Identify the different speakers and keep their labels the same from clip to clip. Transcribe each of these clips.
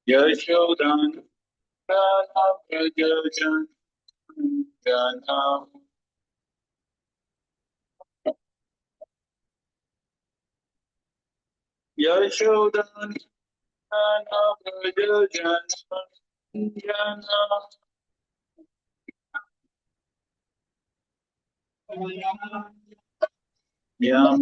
Speaker 1: यशोदान प्रजन जना यशोदान प्रजन जना यम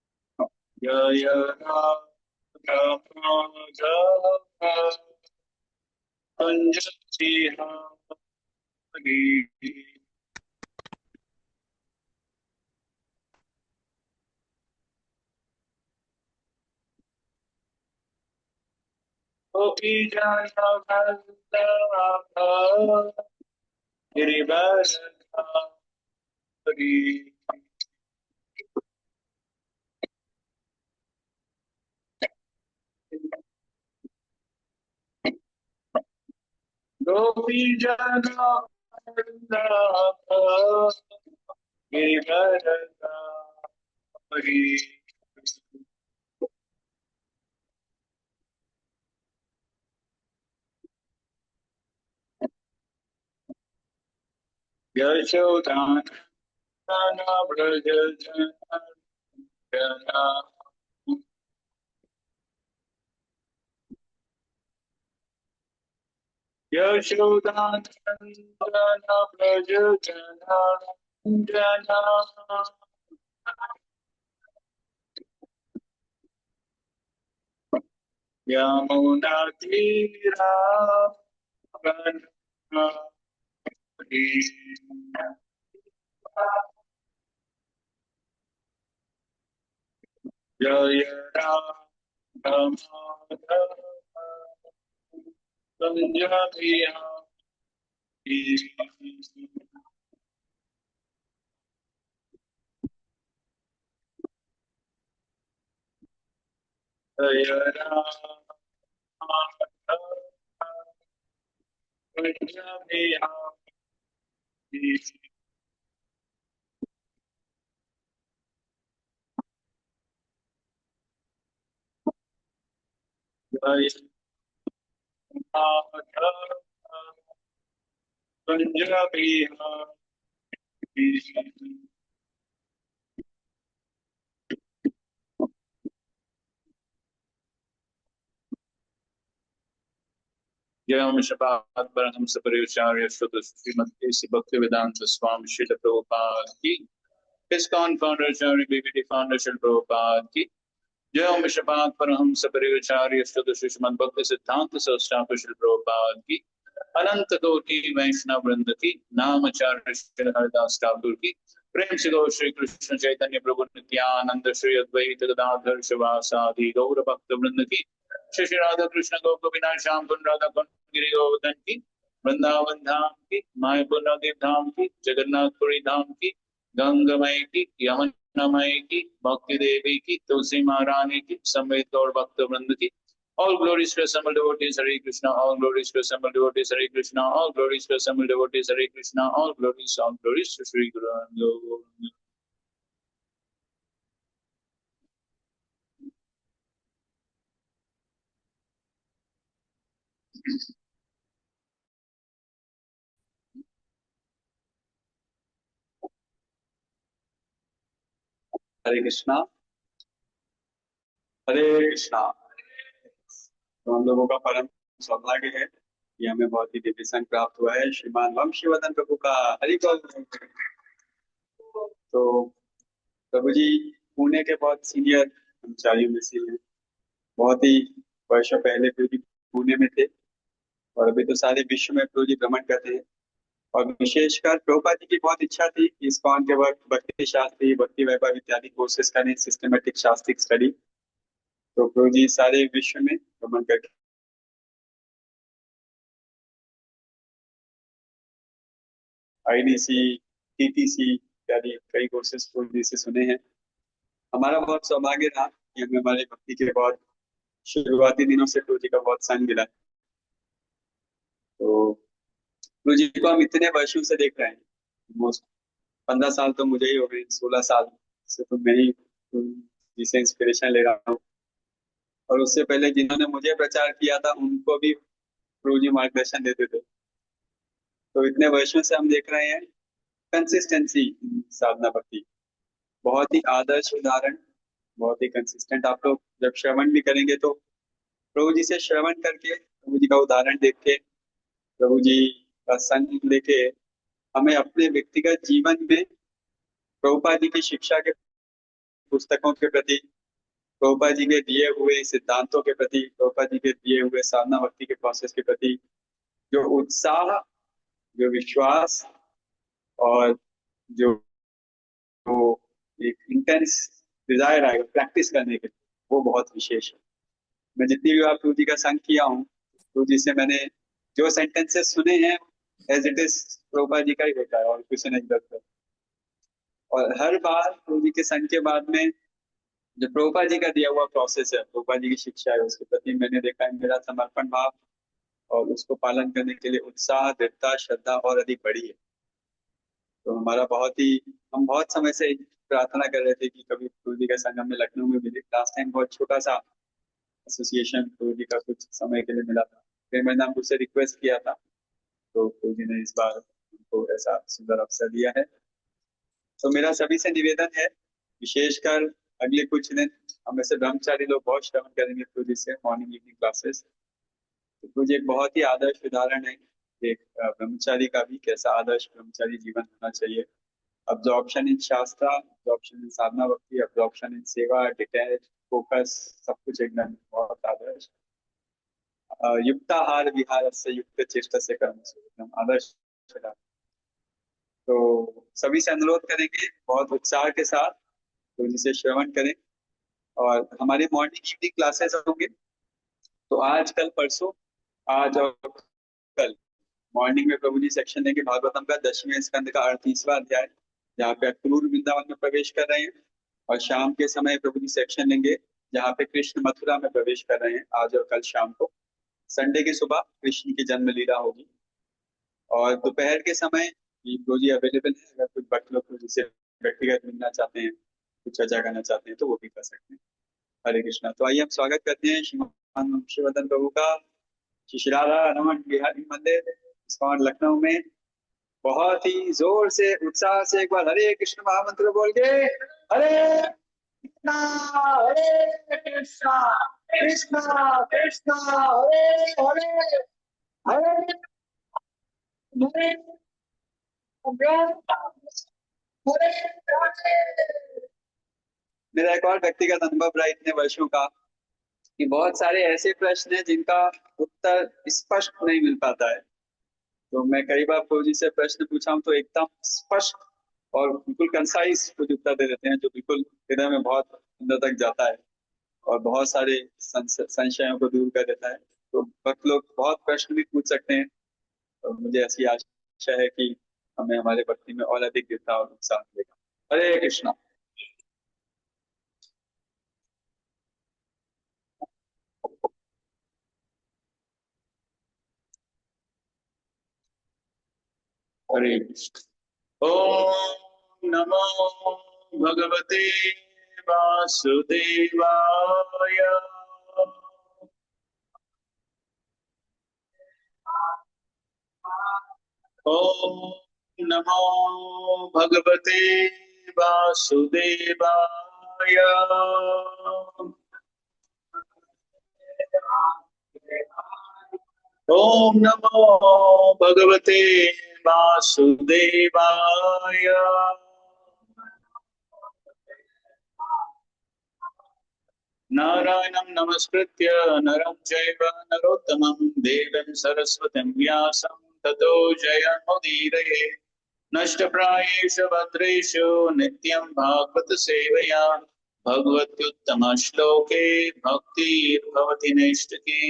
Speaker 1: जय गोपी जना यशोदान व्रज जना यशोदान व्रज जना यमुना तीरा जय राम पंजाबी जय राम पंजाबी जय पंजाबी जय ओम शपात परमहंस परिचार्य शुद्ध श्रीमती श्री भक्ति वेदांत स्वामी श्रील प्रभुपाद की इस्कॉन फाउंडर चार्य बीबीटी फाउंडर श्रील प्रभुपाद की जय ओम शपात परमहंस परिचार्य शुद्ध श्रीमद भक्ति सिद्धांत संस्थापक श्रील प्रभुपाद की अनंत कोटि वैष्णव वृंद की नामचार्य श्री हरिदास ठाकुर की प्रेम से गौ श्री कृष्ण चैतन्य प्रभु नित्यानंद श्री अद्वैत गदाधर शिवासादि गौर भक्त वृंद की श्री श्री राधा कृष्ण गोप गोपीनाथ श्याम कुंड राधा कुंड गिरि गोवर्धन की वृंदावन धाम की मायापुर नवदीप धाम की जगन्नाथपुरी धाम की गंगमय की यमुनामय की भक्ति देवी की तुलसी महारानी की समेत गौर भक्त वृंद की All glories to assembled devotees, Hare Krishna. All glories to assembled devotees, Hare Krishna. All glories to assembled devotees, Hare Krishna. All glories to Sri Guru Govinda. हरे कृष्णा हरे कृष्णा। तो हम लोगों का परम सौभाग्य है कि हमें बहुत ही दिव्य संग प्राप्त हुआ है श्रीमान वंशीवर्धन प्रभु का। हरि बोल। तो प्रभु जी पुणे के बहुत सीनियर कर्मचारियों में से हैं। बहुत ही वर्षों पहले प्रभु जी पुणे में थे और अभी तो सारे विश्व में प्रभु जी भ्रमण करते हैं। और विशेषकर प्रभुपाद जी की बहुत इच्छा थी कि इस्कॉन के वक्त भक्ति शास्त्री भक्ति वैभव इत्यादि कोर्सेज करें, सिस्टमेटिक शास्त्रिक स्टडी। तो प्रभु जी सारे विश्व में भ्रमण करके आईडीसी, टीटीसी,
Speaker 2: इत्यादि कई कोर्सेज प्रभु जी से सुने हैं। हमारा बहुत सौभाग्य रहा कि हमें हमारे भक्ति के बहुत शुरुआती दिनों से प्रभु जी का बहुत संग मिला। तो प्रभु जी को हम इतने वर्षों से देख रहे हैं, ऑलमोस्ट 15 साल तो मुझे ही हो गए, 16 साल से तो मैं ही प्रभु जी से इंस्पिरेशन ले रहा हूँ। और उससे पहले जिन्होंने मुझे प्रचार किया था उनको भी प्रभु जी मार्गदर्शन देते थे। तो इतने वर्षों से हम देख रहे हैं कंसिस्टेंसी साधना भक्ति, बहुत ही आदर्श उदाहरण, बहुत ही कंसिस्टेंट। आप लोग जब श्रवण भी करेंगे तो प्रभु जी से श्रवण करके, प्रभु जी का उदाहरण देख के, प्रभु जी का संग लेके हमें अपने व्यक्तिगत जीवन में प्रभुपाद जी की शिक्षा के पुस्तकों के प्रति, प्रभुपाद जी के दिए हुए सिद्धांतों के प्रति, प्रभुपाद जी के दिए हुए साधना भक्ति के प्रोसेस के प्रति जो उत्साह, जो विश्वास और जो एक इंटेंस डिजायर आएगा प्रैक्टिस करने के लिए, वो बहुत विशेष है। मैं जितनी भी बार प्रभु जी का संग किया हूँ, प्रभु जी से मैंने जो सेंटेंसेस सुने हैं as it is Prabhupada ji का ही होता है और कुछ नहीं करता। और हर बार प्रभु जी के संग के बाद में जो प्रभुपाद जी का दिया हुआ प्रोसेस है, प्रभुपाद जी की शिक्षा है, उसके प्रति मैंने देखा है मेरा समर्पण भाव और उसको पालन करने के लिए उत्साह, दृढ़ता, श्रद्धा और अधिक बढ़ी है। तो हमारा बहुत ही, हम बहुत समय से प्रार्थना कर रहे थे कि कभी प्रभु जी का संग हमें लखनऊ में मिले। लास्ट टाइम बहुत छोटा सा एसोसिएशन प्रभु जी का कुछ समय के लिए मिला था, फिर मैंने आपको से रिक्वेस्ट किया था, तो प्रभु जी ने इस बार हमको ऐसा सुंदर अवसर दिया है। तो मेरा सभी से निवेदन है, विशेषकर अगले कुछ दिन हम ऐसे ब्रह्मचारी लोग बहुत श्रवण करेंगे प्रभु जी से, मॉर्निंग इवनिंग क्लासेस। तो प्रभु जी एक बहुत ही आदर्श उदाहरण है एक ब्रह्मचारी का भी, कैसा आदर्श ब्रह्मचारी जीवन होना चाहिए। अब्जॉर्प्शन इन शास्त्र, अब्जॉर्प्शन इन साधना भक्ति, अब्जॉर्प्शन इन सेवा, डिटैच, फोकस, सब कुछ एकदम बहुत आदर्श। युक्ताहार विहार से युक्त चेष्ट से कर्म से, एकदम आदर्श। तो सभी से अनुरोध करेंगे बहुत उत्साह के साथ तो जिसे श्रवण करें। और हमारे मॉर्निंग इवनिंग क्लासेस होंगे, तो आज कल परसों, आज और कल मॉर्निंग में प्रभु जी सेक्शन लेंगे भागवतम का 10वें स्कंद का 38वां अध्याय, जहाँ पे अक्रूर वृंदावन में प्रवेश कर रहे हैं। और शाम के समय प्रभु जी सेक्शन लेंगे जहाँ पे कृष्ण मथुरा में प्रवेश कर रहे हैं, आज और कल शाम को। संडे की सुबह कृष्ण की जन्म लीला होगी। और दोपहर के समय ये प्रभु जी अवेलेबल है, अगर कुछ भक्त लोग प्रभु जी से व्यक्तिगत मिलना चाहते हैं, कुछ चर्चा करना चाहते हैं तो वो भी कर सकते हैं। हरे कृष्णा। तो आइए हम स्वागत करते हैं श्रीमान वंशीवर्धन प्रभु का श्री श्री राधा रमन बिहारी मंदिर इस्कॉन लखनऊ में। बहुत ही जोर से उत्साह से एक बार हरे कृष्ण महामंत्र बोल के, हरे कृष्णा, हरे कृष्णा, कृष्णा कृष्णा, हरे हरे, हरे हरे, मेरा एक और व्यक्तिगत अनुभव रहा इतने वर्षों का कि बहुत सारे ऐसे प्रश्न हैं जिनका उत्तर स्पष्ट नहीं मिल पाता है। तो मैं कई बार प्रभु जी से प्रश्न पूछा हूं तो एकदम स्पष्ट और बिल्कुल कंसाइज कुछ उत्तर दे देते हैं, जो बिल्कुल हृदय में बहुत अंदर तक जाता है और बहुत सारे संशयों को दूर कर देता है। तो भक्त लोग बहुत प्रश्न भी पूछ सकते हैं और मुझे ऐसी आशा है कि हमें हमारे भक्ति में और अधिक दृढ़ता और उत्साह मिलेगा। हरे कृष्णा। हरे कृष्ण।
Speaker 1: ओम नमो भगवते वासुदेवाय। ओम नमो भगवते वासुदेवाय। ओम नमो भगवते वासुदेवाय। नारायणं नमस्कृत्य नरं चैव नरोत्तमं देवीं सरस्वतीं व्यासं ततो जयमुदीरये। नष्टप्रायेषु भद्रेषु नित्यं भागवत सेवया भगवत्युत्तमश्लोके भक्तिर्भवति नैष्टिकी।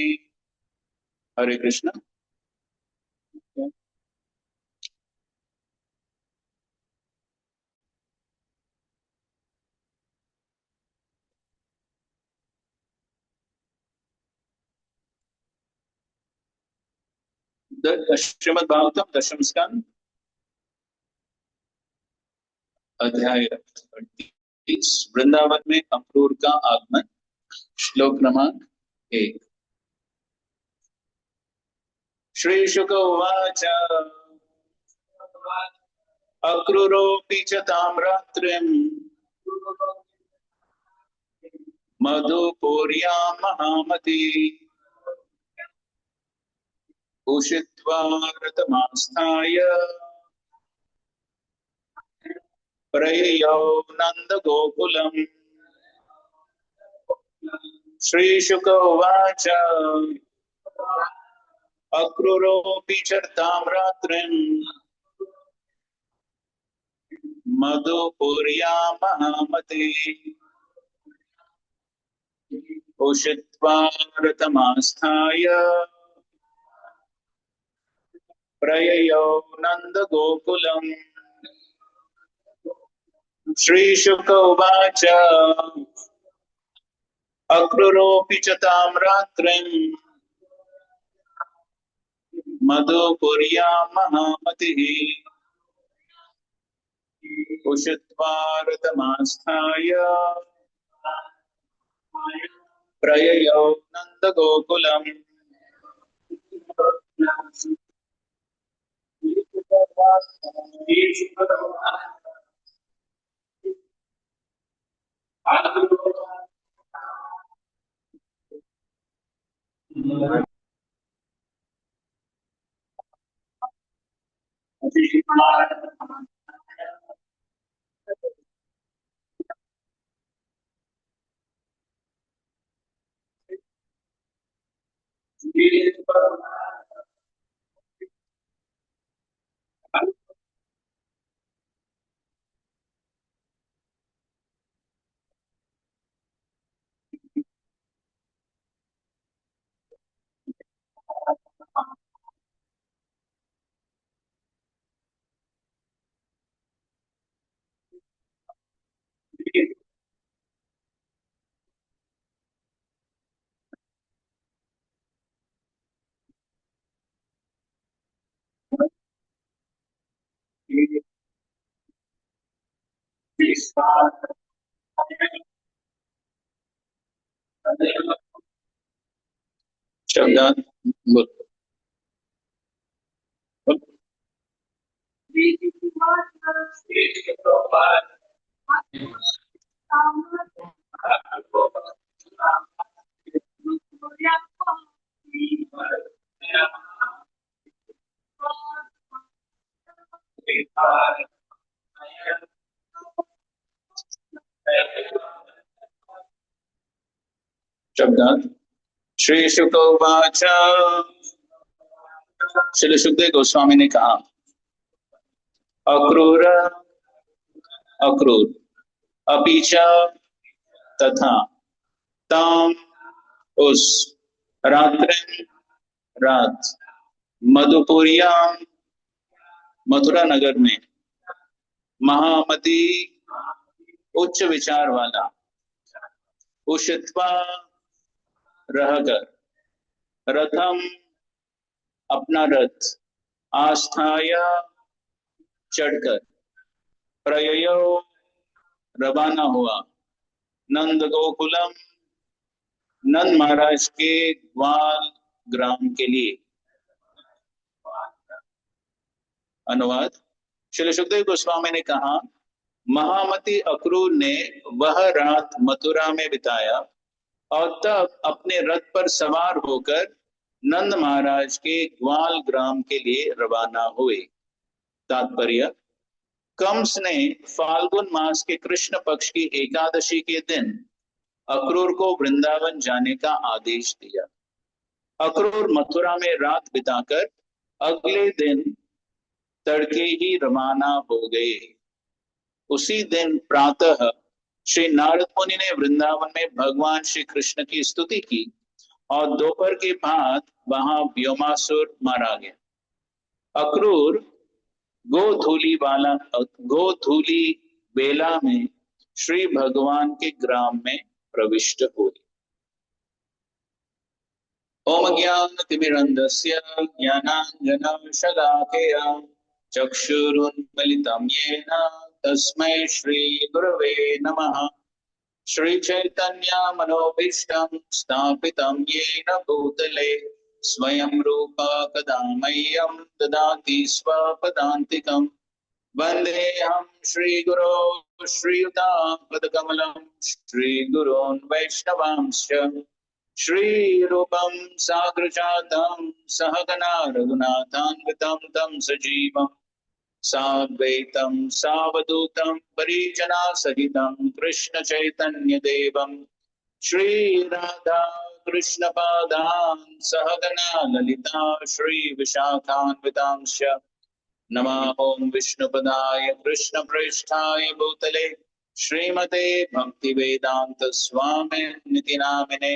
Speaker 1: हरे कृष्ण। श्रीमद् भागवतम दशम स्कंद अध्याय 38 वृंदावन में अक्रूर का आगमन। श्लोक क्रमांक 1। श्री शुक उवाच अक्रूरोऽपि च ताम्रात्रिम् मधुपूर्यां महामती उषित्वा रथमास्थाय प्रययौ नन्दगोकुलम्। श्रीशुक उवाच अक्रूरोऽपि च ताम्रात्रिम् मधुपूर्यां महामती उषित्वा रथमास्थाय प्रययौ नन्दगोकुलम्। श्रीशुक उवाच अक्रूरोऽपि च ताम्रात्रिम् मधुपूर्यां महामतिः उषित्वा रथमास्थाय प्रययौ नन्दगोकुलम्। शब्दार्थ बोल। शब्दार्थ श्री शुक उवाच श्री सुखदेव गोस्वामी ने कहा अक्रूर अक्रूर अपीच तथा ताम उस रात्रि रात मधुपुरिया मथुरा नगर में महामती उच्च विचार वाला उषित्वा रहकर रथम अपना रथ आस्थाय चढ़कर प्रययौ रवाना हुआ नंद गोकुलम नंद महाराज के ग्वाल ग्राम के लिए। अनुवाद श्री सुखदेव गोस्वामी ने कहा महामती अक्रूर ने वह रात मथुरा में बिताया और तब अपने रथ पर सवार होकर नंद महाराज के ग्वाल ग्राम के लिए रवाना हुए। तात्पर्य कंस ने फाल्गुन मास के कृष्ण पक्ष की एकादशी के दिन अक्रूर को वृंदावन जाने का आदेश दिया। अक्रूर मथुरा में रात बिताकर अगले दिन तड़के ही रवाना हो गए। उसी दिन प्रातः श्री नारद मुनि ने वृंदावन में भगवान श्री कृष्ण की स्तुति की और दोपहर के बाद वहां व्योमासुर मारा गया। अक्रूर गोधूली बेला में श्री भगवान के ग्राम में प्रविष्ट हुए। ओम ज्ञानतिमिरन्धस्य ज्ञानाञ्जनशलाकया चक्षुरुन्मिलितं येन तस्मै श्रीगुरवे नमः। श्रीचैतन्यमनोभीष्टं स्थापितं येन भूतले स्वयं रूप कदा मह्यं ददाति स्वपदान्तिकम्। वन्देऽहं श्रीगुरो श्रीयुतापदकमलं श्रीगुरोन् वैष्णवांश्च श्रीरूपं साग्रजातं सहगना रघुनाथान्वितं तं सजीवं साद्वैतं सावधूतं परिजनासहितं कृष्णचैतन्यदेवं श्रीराधा कृष्णपादान् सहगना ललिता श्रीविशाखान्वितांश्च नमः ओं विष्णुपदाय कृष्णप्रेष्ठाय भूतले श्रीमते भक्तिवेदांत स्वामिनिति नामिने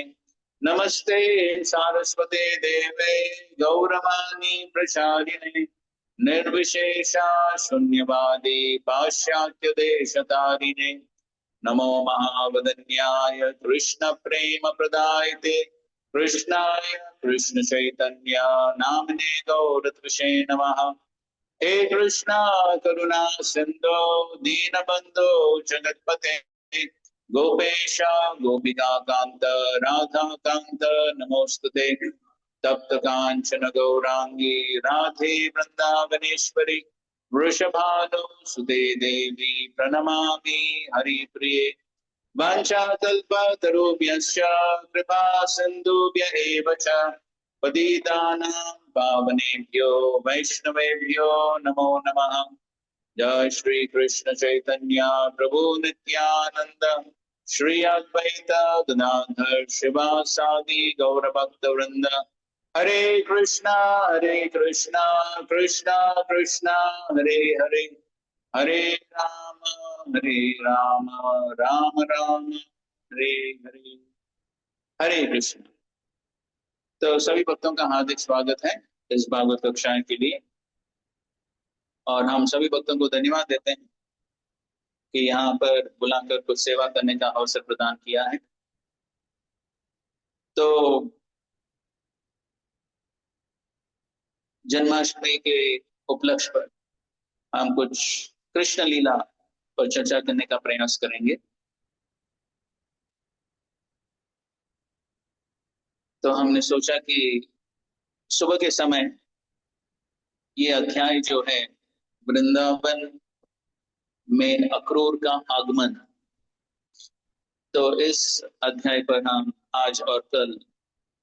Speaker 1: नमस्ते सारस्वते देवे गौरवाणी प्रचारिणे निर्विशेषा शून्यवादी पाश्चात्य देशतारिणे नमो महावदन्याय कृष्ण प्रेम प्रदायते कृष्णाय कृष्ण चैतन्य नामने गौरत्विषे नमः। हे कृष्णा करुणा सिंधो दीनबंधो जगतपते गोपेश गोपिका कांत राधा कांत नमोस्तुते तप्त कांचन गौरांगी राधे वृंदावनेश्वरी वृषभानुसुते देवी प्रणमामि हरिप्रिये वाञ्छाकल्पतरुभ्यश्च कृपा सिन्धुभ्य एव च पतितानां पावनेभ्यो वैष्णवेभ्यो नमो नमः। जय श्री कृष्ण चैतन्य प्रभु नित्यानंद श्री अद्वैत गदाधर शिवासादि गौरभक्त वृंद हरे कृष्णा कृष्णा कृष्णा हरे हरे हरे राम राम राम राम हरे हरे हरे कृष्ण। तो सभी भक्तों का हार्दिक स्वागत है इस भागवत कक्षा के लिए और हम सभी भक्तों को धन्यवाद देते हैं कि यहाँ पर बुलाकर कुछ सेवा करने का अवसर प्रदान किया है। तो जन्माष्टमी के उपलक्ष्य पर हम कुछ कृष्ण लीला पर चर्चा करने का प्रयास करेंगे। तो हमने सोचा कि सुबह के समय ये अध्याय जो है वृंदावन में अक्रूर का आगमन, तो इस अध्याय पर हम आज और कल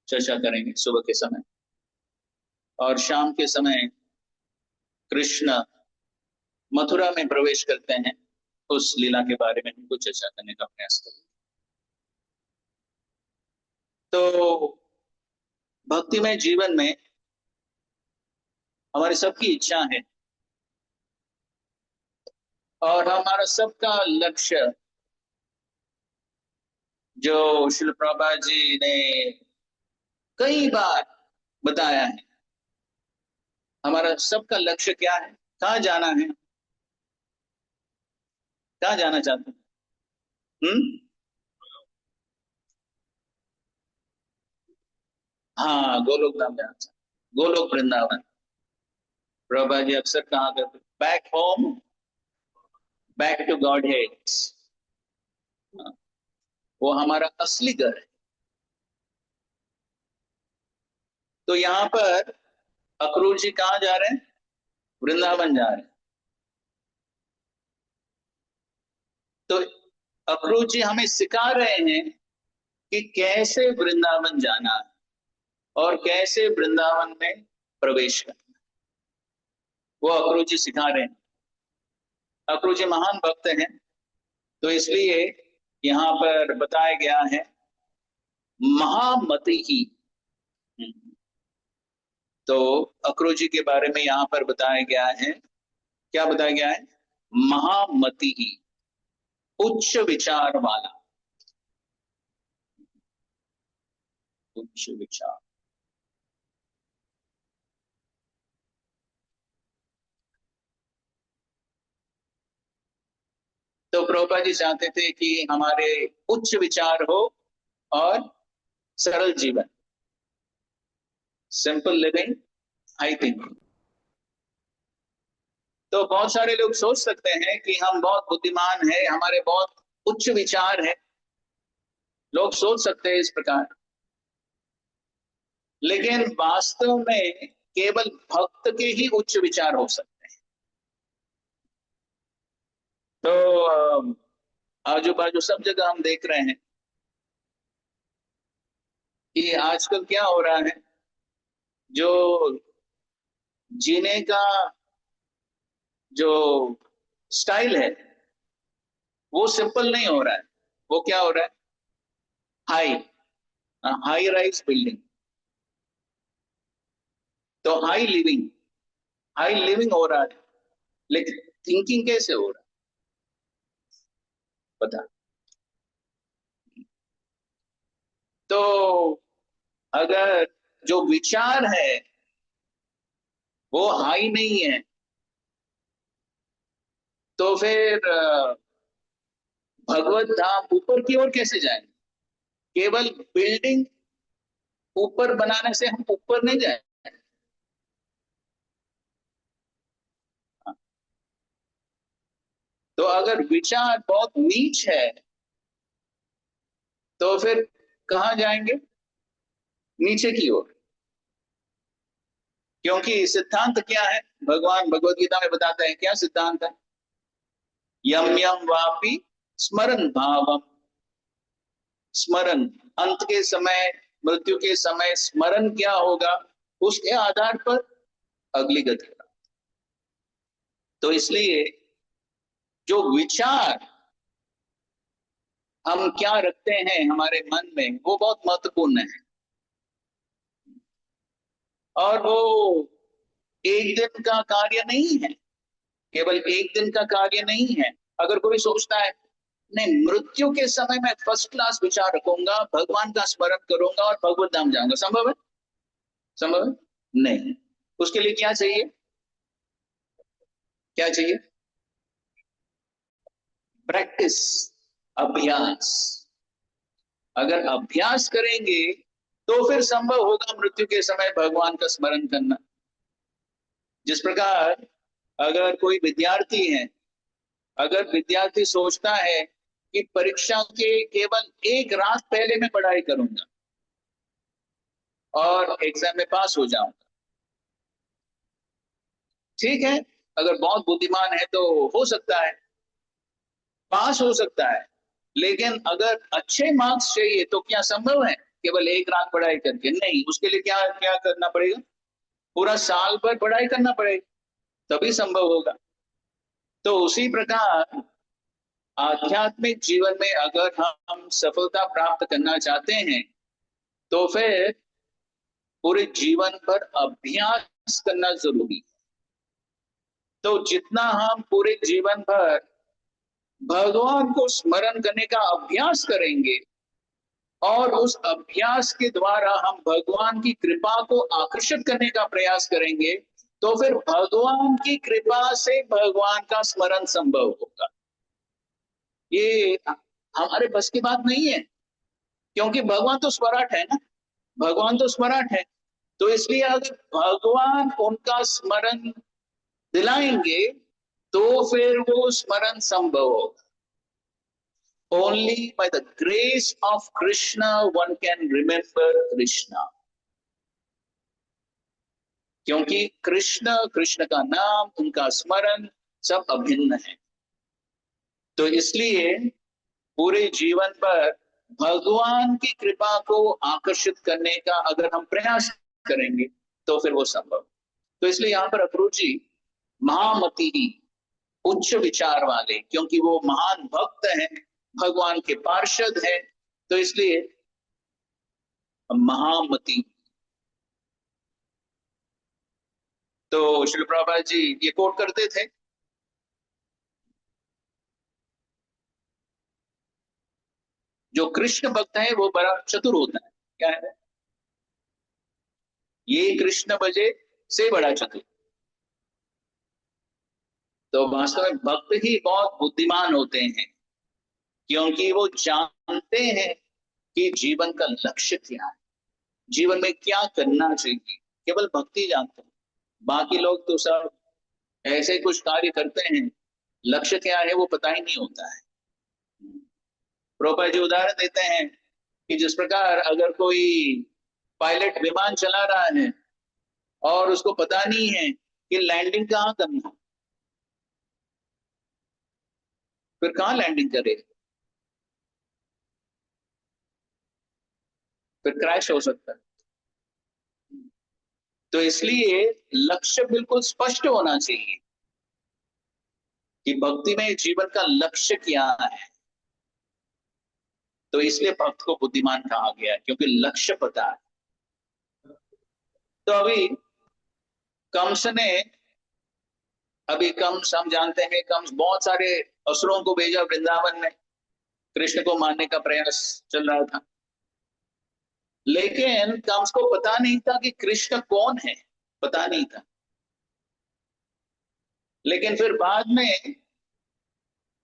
Speaker 1: चर्चा करेंगे सुबह के समय, और शाम के समय कृष्ण मथुरा में प्रवेश करते हैं उस लीला के बारे में हमको चर्चा करने का प्रयास करेंगे। तो भक्तिमय जीवन में हमारी सबकी इच्छा है और हमारा सबका लक्ष्य जो श्रील प्रभुपाद जी ने कई बार बताया है, हमारा सबका लक्ष्य क्या है, कहाँ जाना है, कहाँ जाना चाहते हैं? हाँ, गोलोक धाम जाना चाहते, गोलोक वृंदावन। प्रभुपाद जी अक्सर कहा करते, back home back to God heads, वो हमारा असली घर है। तो यहाँ पर अक्रूर जी कहाँ जा रहे हैं? वृंदावन जा रहे हैं। तो अक्रूर जी हमें सिखा रहे हैं कि कैसे वृंदावन जाना है और कैसे वृंदावन में प्रवेश करना, वो अक्रूर जी सिखा रहे हैं। अक्रूर जी महान भक्त हैं, तो इसलिए यहाँ पर बताया गया है महामति ही। तो अक्रूर जी के बारे में यहाँ पर बताया गया है, क्या बताया गया है? महामति ही, उच्च विचार वाला, उच्च विचार। तो प्रभुपाद जी चाहते थे कि हमारे उच्च विचार हो और सरल जीवन। Simple living, high thinking. तो बहुत सारे लोग सोच सकते हैं कि हम बहुत बुद्धिमान हैं, हमारे बहुत उच्च विचार है, लोग सोच सकते हैं इस प्रकार, लेकिन वास्तव में केवल भक्त के ही उच्च विचार हो सकते हैं। तो आजू बाजू सब जगह हम देख रहे हैं कि आजकल क्या हो रहा है, जो जीने का जो स्टाइल है वो सिंपल नहीं हो रहा है। वो क्या हो रहा है, हाई हाई राइज बिल्डिंग। तो हाई लिविंग हो रहा है, लेकिन थिंकिंग कैसे हो रहा है पता। तो अगर जो विचार है वो हाई नहीं है, तो फिर भगवत धाम ऊपर की ओर कैसे जाएंगे? केवल बिल्डिंग ऊपर बनाने से हम ऊपर नहीं जाएंगे। तो अगर विचार बहुत नीच है तो फिर कहाँ जाएंगे? नीचे की ओर। क्योंकि सिद्धांत क्या है, भगवान भगवत गीता में बताते हैं, क्या सिद्धांत है? यम यम वापि स्मरण भावम। स्मरण, अंत के समय, मृत्यु के समय स्मरण क्या होगा, उसके आधार पर अगली गति। तो इसलिए जो विचार हम क्या रखते हैं हमारे मन में वो बहुत महत्वपूर्ण है। और वो एक दिन का कार्य नहीं है, केवल एक दिन का कार्य नहीं है। अगर कोई सोचता है नहीं, मृत्यु के समय मैं फर्स्ट क्लास विचार रखूंगा, भगवान का स्मरण करूंगा और भगवत धाम जाऊंगा, संभव है? संभव है? नहीं। उसके लिए क्या चाहिए? क्या चाहिए? प्रैक्टिस, अभ्यास। अगर अभ्यास करेंगे तो फिर संभव होगा मृत्यु के समय भगवान का स्मरण करना। जिस प्रकार अगर कोई विद्यार्थी है, अगर विद्यार्थी सोचता है कि परीक्षा के केवल एक रात पहले मैं पढ़ाई करूंगा और एग्जाम में पास हो जाऊंगा, ठीक है, अगर बहुत बुद्धिमान है तो हो सकता है पास हो सकता है। लेकिन अगर अच्छे मार्क्स चाहिए तो क्या संभव है केवल एक रात पढ़ाई करके? नहीं। उसके लिए क्या क्या करना पड़ेगा? पूरा साल भर पढ़ाई करना पड़ेगा, तभी संभव होगा। तो उसी प्रकार आध्यात्मिक जीवन में अगर हम सफलता प्राप्त करना चाहते हैं तो फिर पूरे जीवन भर अभ्यास करना जरूरी है। तो जितना हम पूरे जीवन भर भगवान को स्मरण करने का अभ्यास करेंगे और उस अभ्यास के द्वारा हम भगवान की कृपा को आकर्षित करने का प्रयास करेंगे, तो फिर भगवान की कृपा से भगवान का स्मरण संभव होगा। ये हमारे बस की बात नहीं है, क्योंकि भगवान तो स्वराट है ना, भगवान तो स्वराट है। तो इसलिए अगर भगवान उनका स्मरण दिलाएंगे तो फिर वो स्मरण संभव होगा। Only by the grace of Krishna one can remember Krishna. क्योंकि कृष्ण, कृष्ण का नाम, उनका स्मरण सब अभिन्न है। तो इसलिए पूरे जीवन पर भगवान की कृपा को आकर्षित करने का अगर हम प्रयास करेंगे तो फिर वो संभव। तो इसलिए यहाँ पर अक्रूर जी महामती ही, उच्च विचार वाले, क्योंकि वो महान भक्त हैं, भगवान के पार्षद हैं, तो इसलिए महामती। तो श्री प्रभुपाद जी ये कोट करते थे, जो कृष्ण भक्त है वो बड़ा चतुर होता है। क्या है? ये कृष्ण भजे से बड़ा चतुर। तो वास्तव में भक्त ही बहुत बुद्धिमान होते हैं, क्योंकि वो जानते हैं कि जीवन का लक्ष्य क्या है, जीवन में क्या करना चाहिए। केवल भक्ति जानते हैं, बाकी लोग तो सब ऐसे कुछ कार्य करते हैं, लक्ष्य क्या है वो पता ही नहीं होता है। प्रभुपाद जी उदाहरण देते हैं कि जिस प्रकार अगर कोई पायलट विमान चला रहा है और उसको पता नहीं है कि लैंडिंग कहाँ करना है, फिर कहाँ लैंडिंग करे, फिर क्रैश हो सकता है। तो इसलिए लक्ष्य बिल्कुल स्पष्ट होना चाहिए कि भक्ति में जीवन का लक्ष्य क्या है। तो इसलिए भक्त को बुद्धिमान कहा गया है, क्योंकि लक्ष्य पता है। तो अभी कंस ने, अभी कंस हम जानते हैं, कंस बहुत सारे असुरों को भेजा वृंदावन में, कृष्ण को मारने का प्रयास चल रहा था। लेकिन कंस को पता नहीं था कि कृष्ण कौन है, पता नहीं था। लेकिन फिर बाद में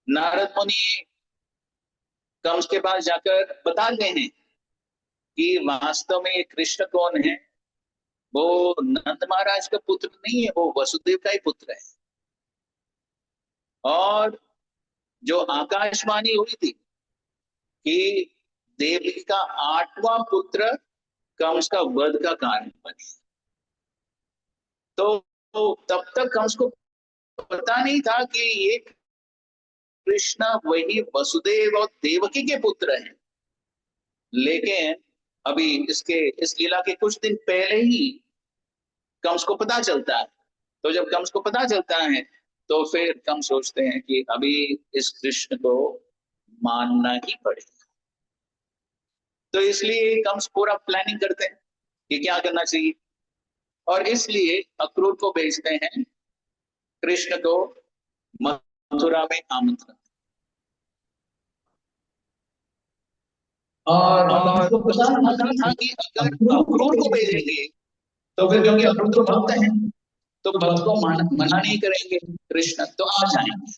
Speaker 1: नारद मुनि कंस के पास जाकर बता गए हैं कि वास्तव में ये कृष्ण कौन है। वो नंद महाराज का पुत्र नहीं है, वो वसुदेव का ही पुत्र है। और जो आकाशवाणी हुई थी कि देवी का 8वां पुत्र कंस का वध का कारण बने, तो तब तक कंस को पता नहीं था कि ये कृष्ण वही वसुदेव और देवकी के पुत्र हैं। लेकिन अभी इस लीला के कुछ दिन पहले ही कंस को पता चलता है। तो जब कंस को पता चलता है तो फिर कंस सोचते हैं कि अभी इस कृष्ण को मानना ही पड़ेगा। तो इसलिए कंस पूरा प्लानिंग करते हैं कि क्या करना चाहिए, और इसलिए अक्रूर को भेजते हैं कृष्ण को मथुरा में आमंत्रण। और कंस को पता था कि अगर अक्रूर को भेजेंगे तो फिर, क्योंकि अक्रूर तो भक्त है, तो भक्त को मना नहीं करेंगे कृष्ण, तो आ जाएंगे।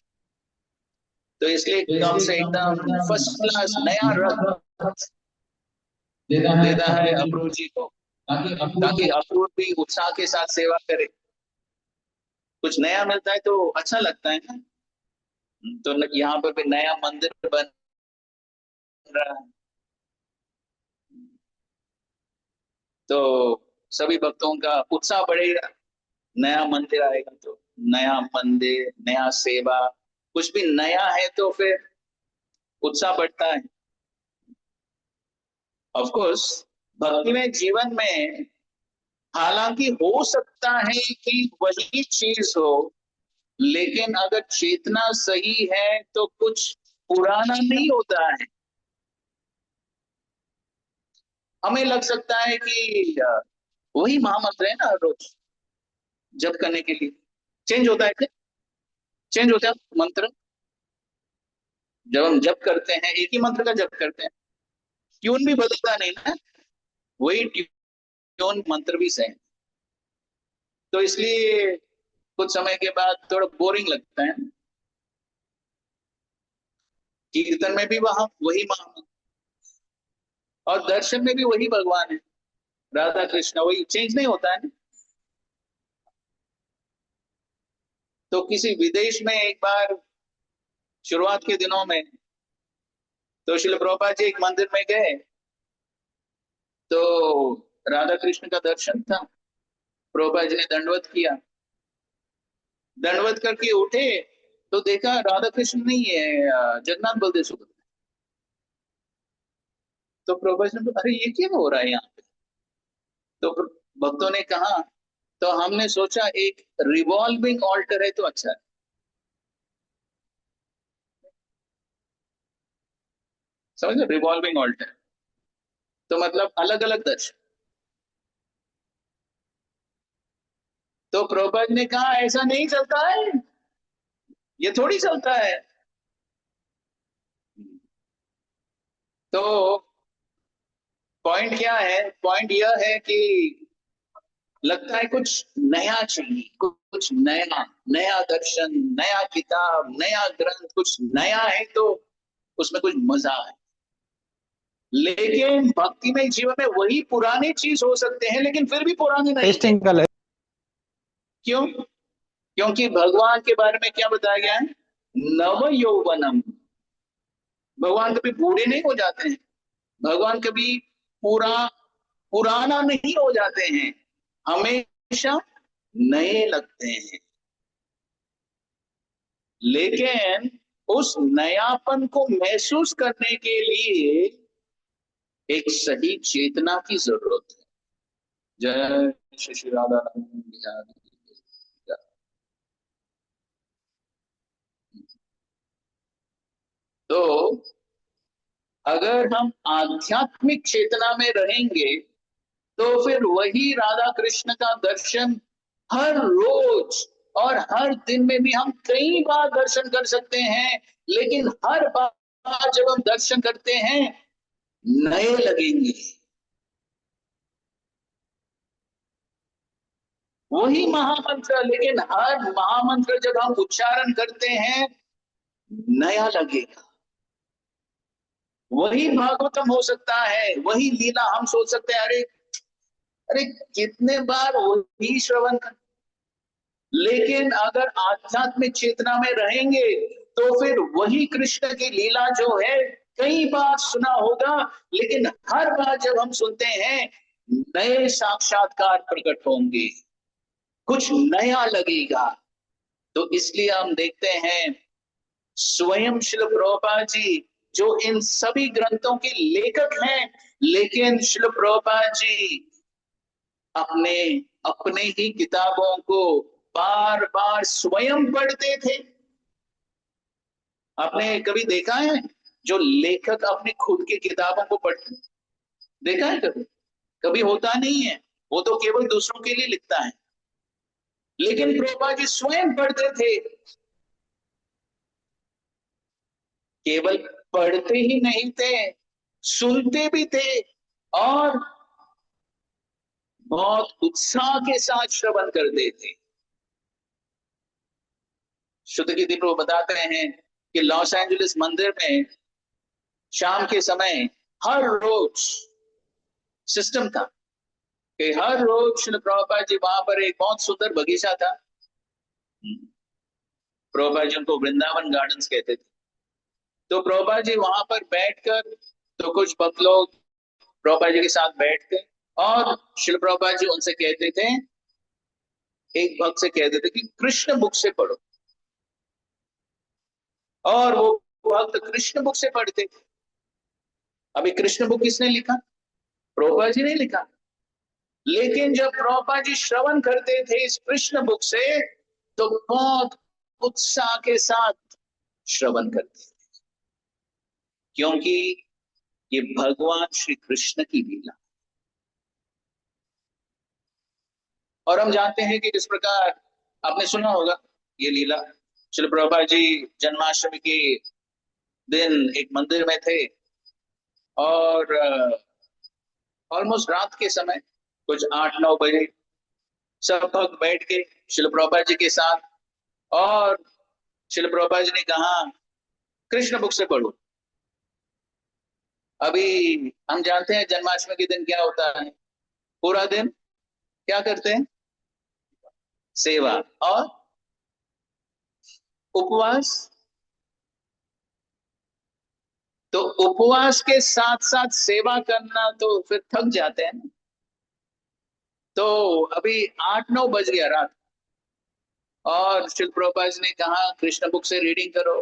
Speaker 1: तो इसलिए कंस एकदम फर्स्ट क्लास नया रथ देता है अक्रूर जी को, ताकि अक्रूर भी उत्साह के साथ सेवा करे। कुछ नया मिलता है तो अच्छा लगता है ना। तो यहाँ पर भी नया मंदिर बन रहा है, तो सभी भक्तों का उत्साह बढ़ेगा। नया मंदिर आएगा तो नया मंदिर, नया सेवा, कुछ भी नया है तो फिर उत्साह बढ़ता है। ऑफ कोर्स भक्ति में जीवन में हालांकि हो सकता है कि वही चीज हो, लेकिन अगर चेतना सही है तो कुछ पुराना नहीं होता है। हमें लग सकता है कि वही महामंत्र है ना रोज जप करने के लिए, चेंज होता है क्या? चेंज होता है मंत्र। जब हम जप करते हैं एक ही मंत्र का जप करते हैं, ट्यून भी बदलता नहीं ना, वही ट्यून मंत्र भी सेम। तो इसलिए कुछ समय के बाद थोड़ा बोरिंग लगता है। कीर्तन में भी वहां वही महामंत्र, और दर्शन में भी वही भगवान है, राधा कृष्ण, वही, चेंज नहीं होता है ना। तो किसी विदेश में एक बार शुरुआत के दिनों में, तो श्रील प्रभुपाद जी एक मंदिर में गए, तो राधा कृष्ण का दर्शन था। प्रभुपाद जी ने दंडवत किया, दंडवत करके उठे तो देखा राधा कृष्ण नहीं है, जगन्नाथ बलदेव सुभद्रा। तो प्रभुपाद जी ने अरे ये क्या हो रहा है यहाँ पे। तो भक्तों ने कहा, तो हमने सोचा एक रिवॉल्विंग ऑल्टर है तो अच्छा है। समझ, रिवॉल्विंग ऑल्टर तो मतलब अलग अलग दर्शन। तो प्रभुपाद ने कहा ऐसा नहीं चलता है, ये थोड़ी चलता है। तो पॉइंट क्या है, पॉइंट यह है कि लगता है कुछ नया चाहिए, कुछ नया, नया दर्शन, नया किताब, नया ग्रंथ, कुछ नया है तो उसमें कुछ मजा है। लेकिन भक्तिमय जीवन में वही पुराने चीज हो सकते हैं, लेकिन फिर भी पुराने नहीं है।
Speaker 3: Testing colour.
Speaker 1: क्यों? क्योंकि भगवान के बारे में क्या बताया गया है? नव यौवनम। भगवान कभी बूढ़े नहीं हो जाते हैं, भगवान कभी पुराना नहीं हो जाते हैं, हमेशा नए लगते हैं। लेकिन उस नयापन को महसूस करने के लिए एक सही चेतना की जरूरत है। जय श्री श्री राधा रानी बिहारी। तो अगर हम आध्यात्मिक चेतना में रहेंगे तो फिर वही राधा कृष्ण का दर्शन हर रोज और हर दिन में भी हम कई बार दर्शन कर सकते हैं, लेकिन हर बार जब हम दर्शन करते हैं नए लगेंगे। वही महामंत्र, लेकिन हर महामंत्र जब हम उच्चारण करते हैं नया लगेगा। वही भागवतम हो सकता है, वही लीला हम सोच सकते हैं, अरे अरे कितने बार वही श्रवण कर। लेकिन अगर आध्यात्मिक चेतना में रहेंगे तो फिर वही कृष्ण की लीला जो है कई बार सुना होगा, लेकिन हर बार जब हम सुनते हैं नए साक्षात्कार प्रकट होंगे, कुछ नया लगेगा। तो इसलिए हम देखते हैं स्वयं श्रील प्रभुपाद जी जो इन सभी ग्रंथों के लेखक हैं, लेकिन श्रील प्रभुपाद जी अपने अपने ही किताबों को बार बार स्वयं पढ़ते थे। आपने कभी देखा है जो लेखक अपनी खुद की किताबों को पढ़ते? देखा है कभी? कभी होता नहीं है, वो तो केवल दूसरों के लिए लिखता है। लेकिन प्रभुपाद जी स्वयं पढ़ते थे। केवल पढ़ते ही नहीं थे, सुनते भी थे और बहुत उत्साह के साथ श्रवण करते थे। शुद्धकीर्ति प्रभु बताते हैं कि लॉस एंजलिस मंदिर में शाम के समय हर रोज सिस्टम था कि हर रोज श्रील प्रभुपाद जी वहां पर एक बहुत सुंदर बगीचा था। प्रभुपाद जी उनको वृंदावन गार्डन्स कहते थे। तो प्रभुपाद जी वहां पर बैठकर, तो कुछ भक्त लोग प्रभुपाद जी के साथ बैठते और श्रील प्रभुपाद जी उनसे कहते थे, एक भक्त से कहते थे कि कृष्ण बुक से पढ़ो, और वो भक्त कृष्ण बुक से पढ़ते थे। अभी कृष्ण बुक किसने लिखा? प्रभुपाद जी ने लिखा। लेकिन जब प्रभुपाद जी श्रवण करते थे इस कृष्ण बुक से तो बहुत उत्साह के साथ श्रवण करते थे, क्योंकि ये भगवान श्री कृष्ण की लीला। और हम जानते हैं कि जिस प्रकार आपने सुना होगा ये लीला, श्री प्रभुपाद जी जन्माष्टमी के दिन एक मंदिर में थे और ऑलमोस्ट रात के समय कुछ 8-9 बजे सब भक्त बैठ के श्रील प्रभुपाद जी के साथ, और श्रील प्रभुपाद जी ने कहा कृष्ण बुक से पढ़ो। अभी हम जानते हैं जन्माष्टमी के दिन क्या होता है, पूरा दिन क्या करते हैं? सेवा और उपवास। तो उपवास के साथ साथ सेवा करना तो फिर थक जाते हैं। तो अभी 8-9 बज गया रात और श्रील प्रभुपाद जी ने कहा कृष्ण बुक से रीडिंग करो।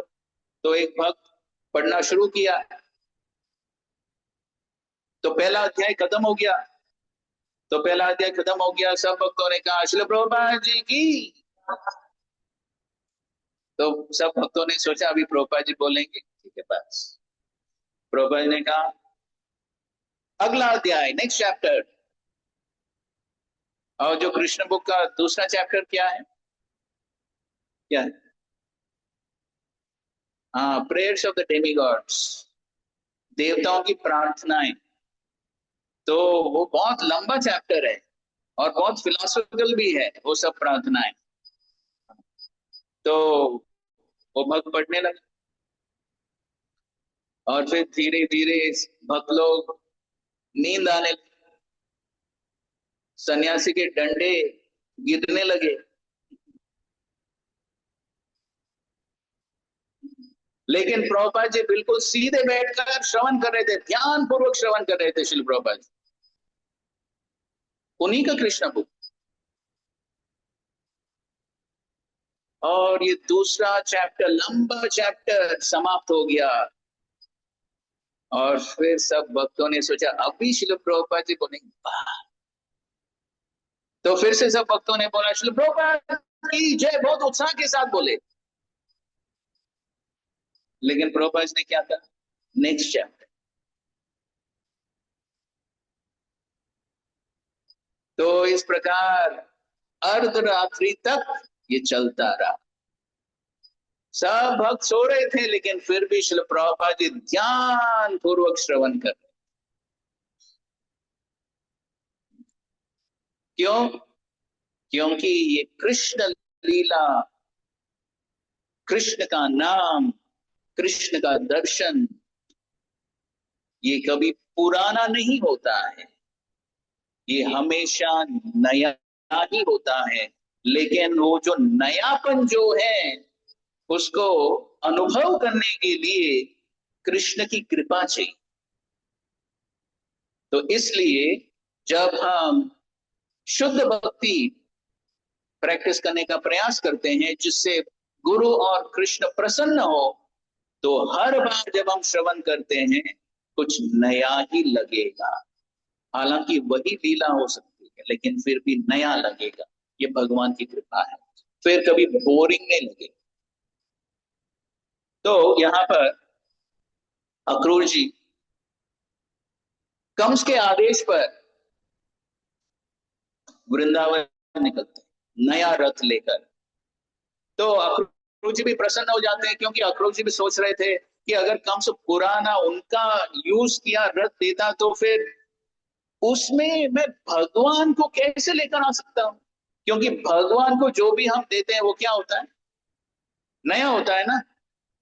Speaker 1: तो एक भक्त पढ़ना शुरू किया, तो पहला अध्याय खत्म हो गया। सब भक्तों ने कहा श्रील प्रभुपाद जी की। तो सब भक्तों ने सोचा अभी प्रभुपाद जी बोलेंगे, ठीक है बस। प्रभुपाद जी ने कहा अगला अध्याय, नेक्स्ट चैप्टर। और जो कृष्ण बुक का दूसरा चैप्टर क्या है? क्या है? हाँ, प्रेयर्स ऑफ द डेमीगॉड्स, देवताओं की प्रार्थनाएं। तो वो बहुत लंबा चैप्टर है और बहुत फिलोसॉफिकल भी है वो सब प्रार्थनाएं। तो वो भक्त पढ़ने लगे और फिर धीरे धीरे भक्त लोग नींद आने लगी, सन्यासी के डंडे गिरने लगे। लेकिन प्रभुपाद जी बिल्कुल सीधे बैठकर श्रवण कर रहे थे, ध्यान पूर्वक श्रवण कर रहे थे श्रील प्रभुपाद जी, उन्हीं का कृष्ण बुक। और ये दूसरा चैप्टर, लंबा चैप्टर समाप्त हो गया। और फिर सब भक्तों ने सोचा अभी श्रील प्रभुपाद जी बोलेंगे। तो फिर से सब भक्तों ने बोला श्रील प्रभुपाद की जय, बहुत उत्साह के साथ बोले। लेकिन प्रभुपाद ने क्या कहा, नेक्स्ट चैप्टर। तो इस प्रकार अर्धरात्रि तक ये चलता रहा। सब भक्त सो रहे थे, लेकिन फिर भी श्रील प्रभुपाद जी ध्यान पूर्वक श्रवण कर रहे। क्यों? क्योंकि ये कृष्ण लीला, कृष्ण का नाम, कृष्ण का दर्शन, ये कभी पुराना नहीं होता है, ये हमेशा नया ही होता है। लेकिन वो जो नयापन जो है, उसको अनुभव करने के लिए कृष्ण की कृपा चाहिए। तो इसलिए जब हम शुद्ध भक्ति प्रैक्टिस करने का प्रयास करते हैं, जिससे गुरु और कृष्ण प्रसन्न हो, तो हर बार जब हम श्रवण करते हैं कुछ नया ही लगेगा। हालांकि वही लीला हो सकती है, लेकिन फिर भी नया लगेगा। ये भगवान की कृपा है, फिर कभी बोरिंग नहीं लगेगा। तो यहाँ पर अक्रूर जी कंस के आदेश पर वृंदावन निकलते हैं नया रथ लेकर। तो अक्रूर जी भी प्रसन्न हो जाते हैं, क्योंकि अक्रूर जी भी सोच रहे थे कि अगर कंस पुराना उनका यूज किया रथ देता, तो फिर उसमें मैं भगवान को कैसे लेकर आ सकता हूं। क्योंकि भगवान को जो भी हम देते हैं वो क्या होता है, नया होता है ना।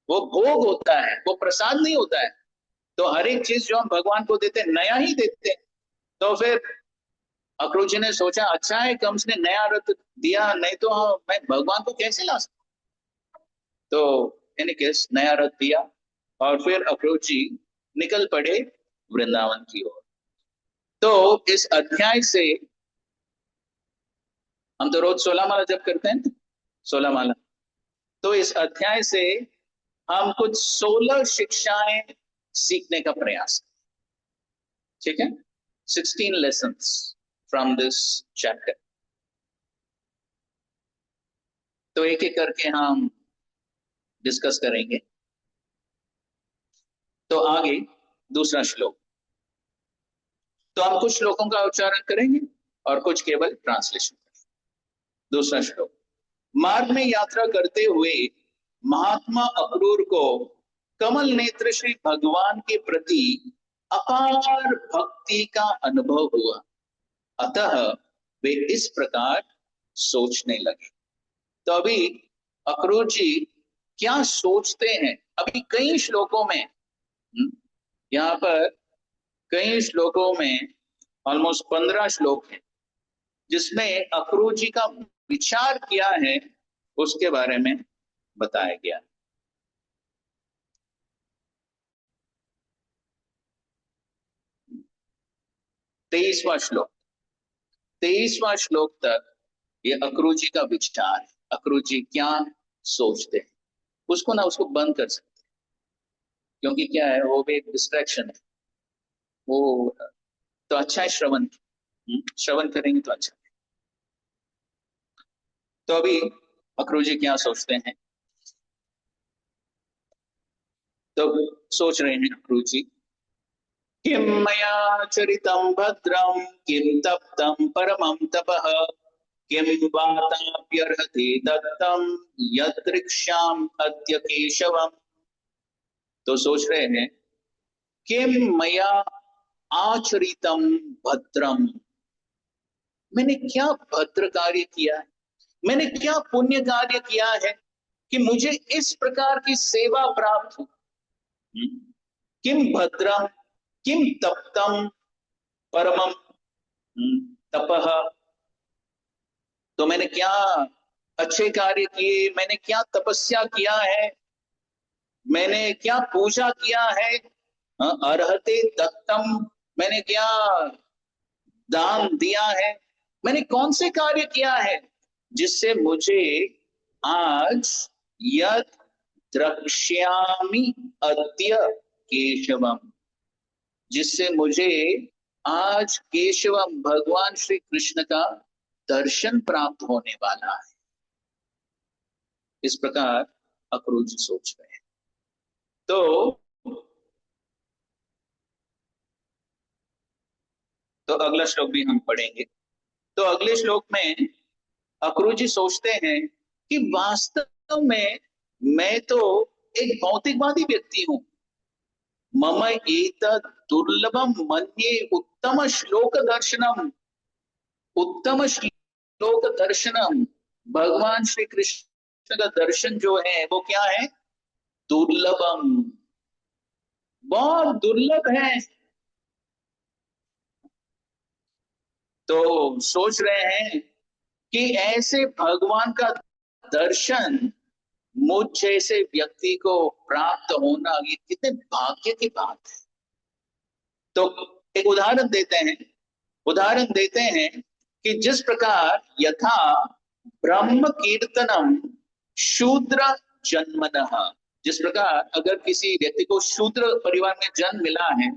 Speaker 1: वो भोग होता है, वो प्रसाद नहीं होता है। तो हर एक चीज जो हम भगवान को देते हैं नया ही देते हैं। तो फिर अक्रूर जी ने सोचा, अच्छा है कंस ने नया रथ दिया, नहीं तो मैं भगवान को कैसे ला सकता। तो इन केस नया रथ दिया, और फिर अक्रूर जी निकल पड़े वृंदावन की ओर। तो इस अध्याय से हम तो रोज 16 माला जप करते हैं, 16 माला। तो इस अध्याय से हम कुछ 16 शिक्षाएं सीखने का प्रयास, ठीक है, 16 लेसन्स फ्रॉम दिस चैप्टर। तो एक एक करके हम डिस्कस करेंगे। तो आगे दूसरा श्लोक, तो हम कुछ श्लोकों का उच्चारण करेंगे और कुछ केवल ट्रांसलेशन करेंगे। दूसरा श्लोक, मार्ग में यात्रा करते हुए महात्मा अक्रूर को कमल नेत्र श्री भगवान के प्रति अपार भक्ति का अनुभव हुआ, अतः वे इस प्रकार सोचने लगे। तो अभी अक्रूर जी क्या सोचते हैं, अभी कई श्लोकों में, यहाँ पर कई श्लोकों में ऑलमोस्ट 15 श्लोक हैं, जिसमें अक्रूर जी का विचार किया है उसके बारे में बताया गया। तेईसवां श्लोक तक ये अक्रूर जी का विचार है, अक्रूर जी क्या सोचते हैं। उसको बंद कर सकते हैं, क्योंकि क्या है, वो भी एक डिस्ट्रैक्शन है। वो तो अच्छा है, श्रवण करेंगे तो अच्छा है। तो अभी अक्रूर जी क्या सोचते हैं, तो सोच रहे हैं अक्रूर जी, किं मया चरितं भद्रं किं तप्तं परमं तपः किं वाताप्यर्हति दत्तं यदृक्षाम् अद्य केशवम्। तो सोच रहे हैं, किं मया आचरितं भद्रम, मैंने क्या भद्र कार्य किया है, मैंने क्या पुण्य कार्य किया है कि मुझे इस प्रकार की सेवा प्राप्त हो। किम भद्रम किम तप्तम परमम तपह। तो मैंने क्या अच्छे कार्य किए, मैंने क्या तपस्या किया है, मैंने क्या पूजा किया है। अर्हते दत्तम, मैंने क्या दान दिया है, मैंने कौन से कार्य किया है जिससे मुझे आज यद द्रक्ष्यामि अद्य केशवम, जिससे मुझे आज केशवम भगवान श्री कृष्ण का दर्शन प्राप्त होने वाला है। इस प्रकार अक्रूर जी सोच रहे हैं। तो अगला श्लोक भी हम पढ़ेंगे। तो अगले श्लोक में अक्रूर जी सोचते हैं कि वास्तव में मैं तो एक भौतिकवादी व्यक्ति हूं। मम एतत् दुर्लभम मन्ये उत्तम श्लोक दर्शनम, उत्तम श्लोक दर्शनम। भगवान श्री कृष्ण का दर्शन जो है वो क्या है? दुर्लभम, बहुत दुर्लभ है। तो सोच रहे हैं कि ऐसे भगवान का दर्शन मुझ जैसे व्यक्ति को प्राप्त होना ये कितने भाग्य की बात है। तो एक उदाहरण देते हैं कि जिस प्रकार यथा ब्रह्म कीर्तनम शूद्र जन्मनः, जिस प्रकार अगर किसी व्यक्ति को शूद्र परिवार में जन्म मिला है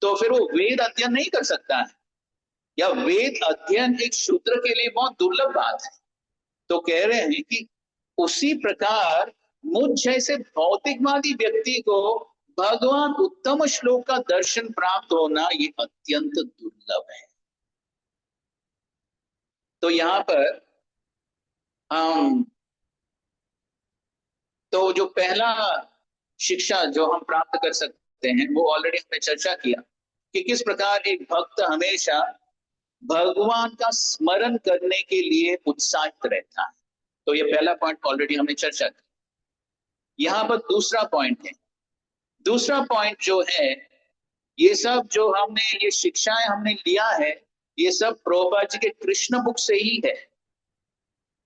Speaker 1: तो फिर वो वेद अध्ययन नहीं कर सकता है, या वेद अध्ययन एक शूद्र के लिए बहुत दुर्लभ बात है। तो कह रहे हैं कि उसी प्रकार मुझ जैसे भौतिकवादी व्यक्ति को भगवान उत्तम श्लोक का दर्शन प्राप्त होना ये अत्यंत दुर्लभ है। तो यहां पर हम तो जो पहला शिक्षा जो हम प्राप्त कर सकते हैं वो ऑलरेडी हमने चर्चा किया कि किस प्रकार एक भक्त हमेशा भगवान का स्मरण करने के लिए उत्साहित रहता है। तो ये पहला पॉइंट ऑलरेडी हमने चर्चा की। यहां पर दूसरा पॉइंट है। दूसरा पॉइंट जो है, ये सब जो हमने ये शिक्षाएं हमने लिया है ये सब प्रभुपाद जी के कृष्ण बुक से ही है।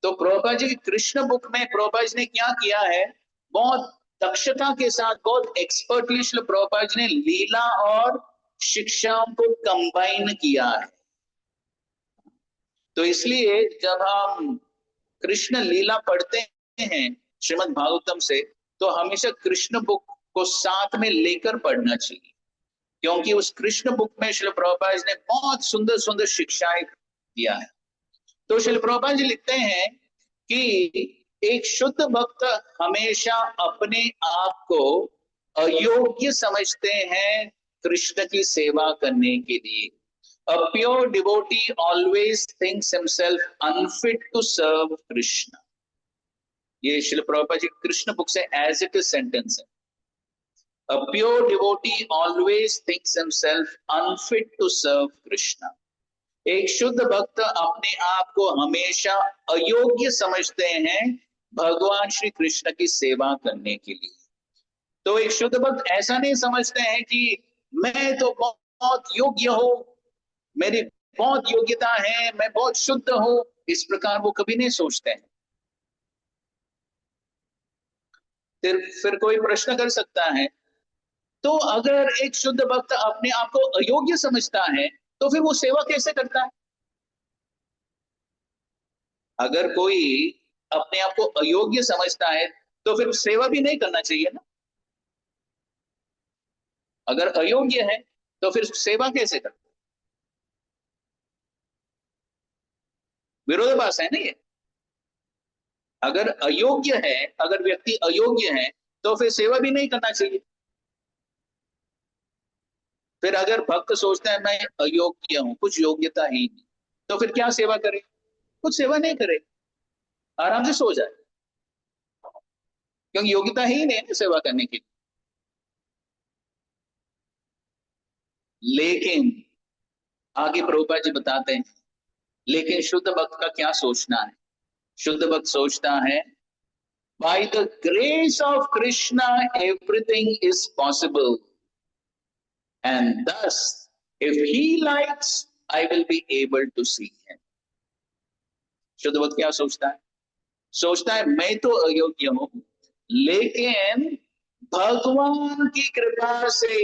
Speaker 1: तो प्रभुपाद जी के कृष्ण बुक में प्रभुपाद जी ने क्या किया है, बहुत दक्षता के साथ, बहुत एक्सपर्टली श्री प्रभुपाद जी ने लीला और शिक्षाओं को कंबाइन किया है। तो इसलिए जब हम कृष्ण लीला पढ़ते हैं श्रीमद् भागवतम से तो हमेशा कृष्ण बुक को साथ में लेकर पढ़ना चाहिए, क्योंकि उस कृष्ण बुक में श्री प्रभुपाद जी ने बहुत सुंदर सुंदर शिक्षाएं दिया है। तो श्री प्रभुपाद जी लिखते हैं कि एक शुद्ध भक्त हमेशा अपने आप को अयोग्य समझते हैं कृष्ण की सेवा करने के लिए। A pure devotee always thinks himself unfit to serve Krishna. ये श्रील प्रभुपाद जी कृष्ण बुक से एज इट इज सेंटेंस है। A pure devotee always thinks himself unfit to serve Krishna. एक शुद्ध भक्त अपने आप को हमेशा अयोग्य समझते हैं भगवान श्री कृष्ण की सेवा करने के लिए। तो एक शुद्ध भक्त ऐसा नहीं समझते हैं कि मैं तो बहुत योग्य हूं, मेरी बहुत योग्यता है, मैं बहुत शुद्ध हूं, इस प्रकार वो कभी नहीं सोचते हैं। फिर कोई प्रश्न कर सकता है, तो अगर एक शुद्ध भक्त अपने आप को अयोग्य समझता है तो फिर वो सेवा कैसे करता है? अगर कोई अपने आप को अयोग्य समझता है तो फिर सेवा भी नहीं करना चाहिए ना। अगर अयोग्य है तो फिर सेवा कैसे करता है? विरोधाभास है ना ये। अगर अयोग्य है, अगर व्यक्ति अयोग्य है तो फिर सेवा भी नहीं करना चाहिए। फिर अगर भक्त सोचता है मैं अयोग्य हूं, कुछ योग्यता ही नहीं, तो फिर क्या सेवा करे? कुछ सेवा नहीं करे, आराम से सो जाए, क्योंकि योग्यता ही नहीं है सेवा करने की। लेकिन आगे प्रभुपाद जी बताते हैं, लेकिन शुद्ध भक्त का क्या सोचना है? शुद्ध भक्त सोचता है by the grace of Krishna everything is possible. and thus if he likes I will be able to see him. शुद्ध भक्त क्या सोचता है? सोचता है मैं तो अयोग्य हूं, लेकिन भगवान की कृपा से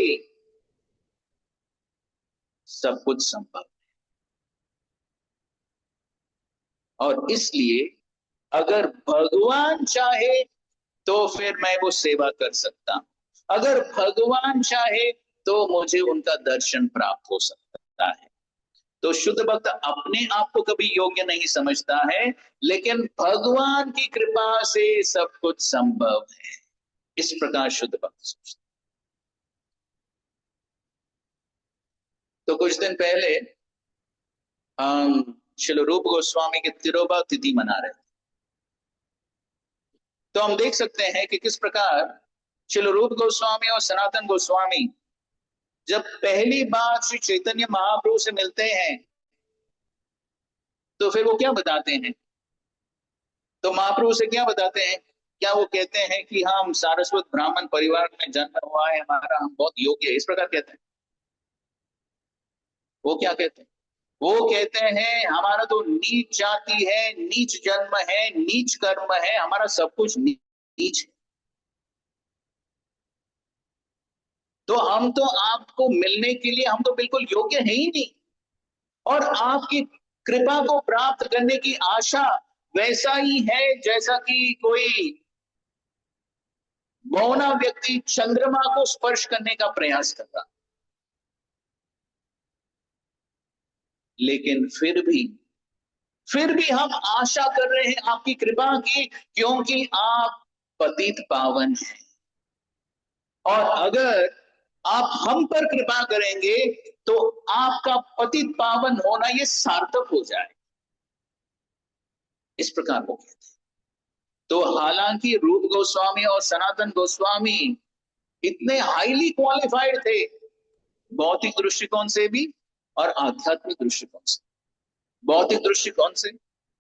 Speaker 1: सब कुछ संभव है, और इसलिए अगर भगवान चाहे तो फिर मैं वो सेवा कर सकता हूं, अगर भगवान चाहे तो मुझे उनका दर्शन प्राप्त हो सकता है। तो शुद्ध भक्त अपने आप को कभी योग्य नहीं समझता है, लेकिन भगवान की कृपा से सब कुछ संभव है, इस प्रकार शुद्ध भक्त सोचता। तो कुछ दिन पहले हम श्रील रूप गोस्वामी की तिरुबा तिथि मना रहे थे। तो हम देख सकते हैं कि किस प्रकार श्रील रूप गोस्वामी और सनातन गोस्वामी जब पहली बार श्री चैतन्य महाप्रभु से मिलते हैं तो फिर वो क्या बताते हैं? तो महाप्रभु से क्या बताते हैं? क्या वो कहते हैं कि हम सारस्वत ब्राह्मण परिवार में जन्म हुआ है, हमारा हम बहुत योग्य है, इस प्रकार कहते हैं? वो क्या कहते हैं? वो कहते हैं हमारा तो नीच जाति है, नीच जन्म है, नीच कर्म है, हमारा सब कुछ नीच है, तो हम तो आपको मिलने के लिए हम तो बिल्कुल योग्य है ही नहीं, और आपकी कृपा को प्राप्त करने की आशा वैसा ही है जैसा कि कोई मौना व्यक्ति चंद्रमा को स्पर्श करने का प्रयास कर रहा, लेकिन फिर भी हम आशा कर रहे हैं आपकी कृपा की, क्योंकि आप पतित पावन हैं, और अगर आप हम पर कृपा करेंगे तो आपका पतित पावन होना ये सार्थक हो जाए, इस प्रकार वो कहते हैं। तो हालांकि रूप गोस्वामी और सनातन गोस्वामी इतने हाईली क्वालिफाइड थे, भौतिक दृष्टिकोण से भी और आध्यात्मिक दृष्टिकोण से। भौतिक दृष्टिकोण से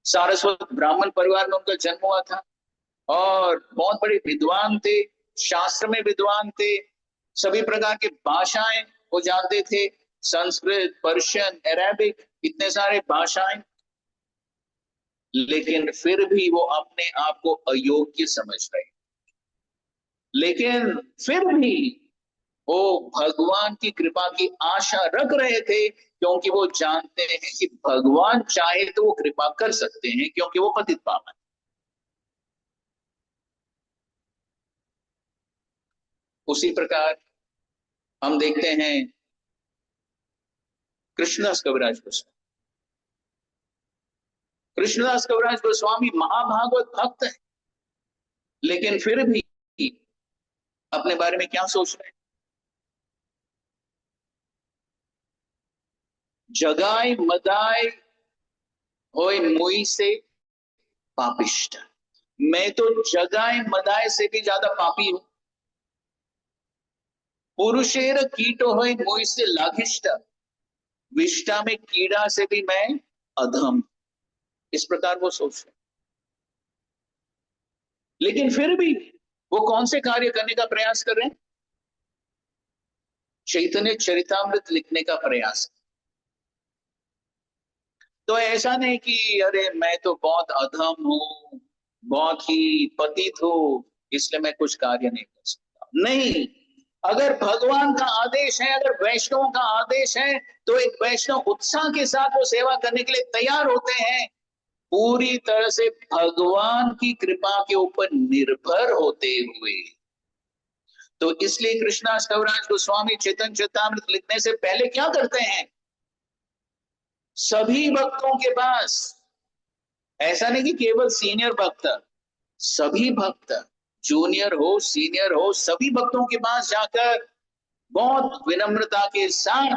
Speaker 1: सारस्वत ब्राह्मण परिवार में उनका जन्म हुआ था, और बहुत बड़े विद्वान थे, शास्त्र में विद्वान थे, सभी प्रकार की भाषाएं वो जानते थे, संस्कृत, पर्शियन, अरेबिक, इतने सारे भाषाएं, लेकिन फिर भी वो अपने आप को अयोग्य समझ रहे, लेकिन फिर भी वो भगवान की कृपा की आशा रख रहे थे, क्योंकि वो जानते हैं कि भगवान चाहे तो वो कृपा कर सकते हैं, क्योंकि वो पतित पावन। उसी प्रकार हम देखते हैं कृष्णदास कविराज गोस्वामी। कृष्णदास कविराज गोस्वामी महाभागवत भक्त है, लेकिन फिर भी अपने बारे में क्या सोच रहे हैं? जगाए मदाए होए मुई से पापिष्ट, मैं तो जगाए मदाए से भी ज्यादा पापी हूं, पुरुषेर कीटो होए मुई से लाघिष्ट, विष्टा में कीड़ा से भी मैं अधम, इस प्रकार वो सोच रहे। लेकिन फिर भी वो कौन से कार्य करने का प्रयास कर रहे हैं? चैतन्य चरितामृत लिखने का प्रयास। तो ऐसा नहीं कि अरे मैं तो बहुत अधम हूं, बहुत ही पतित हूं, इसलिए मैं कुछ कार्य नहीं कर सकता। नहीं, अगर भगवान का आदेश है, अगर वैष्णव का आदेश है, तो एक वैष्णव उत्साह के साथ वो सेवा करने के लिए तैयार होते हैं, पूरी तरह से भगवान की कृपा के ऊपर निर्भर होते हुए। तो इसलिए कृष्णदास कविराज गोस्वामी चैतन्य चरितामृत लिखने से पहले क्या करते हैं? सभी भक्तों के पास, ऐसा नहीं कि केवल सीनियर भक्त, सभी भक्त, जूनियर हो सीनियर हो, सभी भक्तों के पास जाकर बहुत विनम्रता के साथ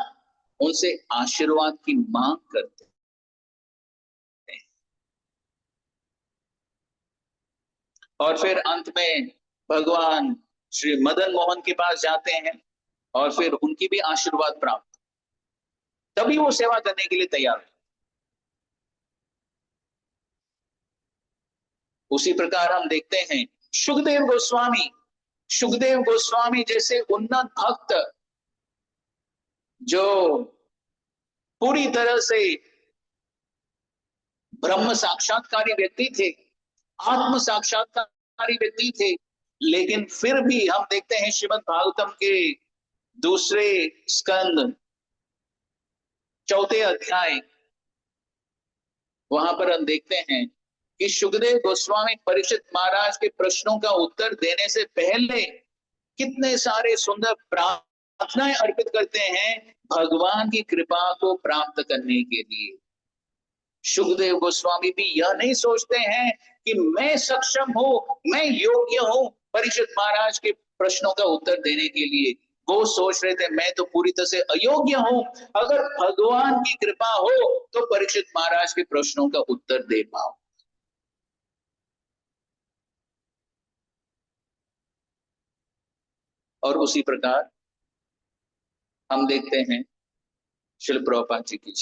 Speaker 1: उनसे आशीर्वाद की मांग करते हैं। और फिर अंत में भगवान श्री मदन मोहन के पास जाते हैं और फिर उनकी भी आशीर्वाद प्राप्त, तभी वो सेवा करने के लिए तैयार है। उसी प्रकार हम देखते हैं सुखदेव गोस्वामी जैसे उन्नत भक्त जो पूरी तरह से ब्रह्म साक्षात्कारी व्यक्ति थे, आत्म साक्षात्कारी व्यक्ति थे, लेकिन फिर भी हम देखते हैं श्रीमद् भागवतम के दूसरे स्कंद चौथे अध्याय, वहां पर हम देखते हैं कि सुखदेव गोस्वामी परीक्षित महाराज के प्रश्नों का उत्तर देने से पहले कितने सारे सुंदर प्रार्थनाएं अर्पित करते हैं भगवान की कृपा को प्राप्त करने के लिए। सुखदेव गोस्वामी भी यह नहीं सोचते हैं कि मैं सक्षम हूं, मैं योग्य हूं परीक्षित महाराज के प्रश्नों का उत्तर देने के लिए। वो सोच रहे थे मैं तो पूरी तरह से अयोग्य हूं, अगर भगवान की कृपा हो तो परीक्षित महाराज के प्रश्नों का उत्तर दे पाओ। और उसी प्रकार हम देखते हैं श्रील प्रभुपाद जी की।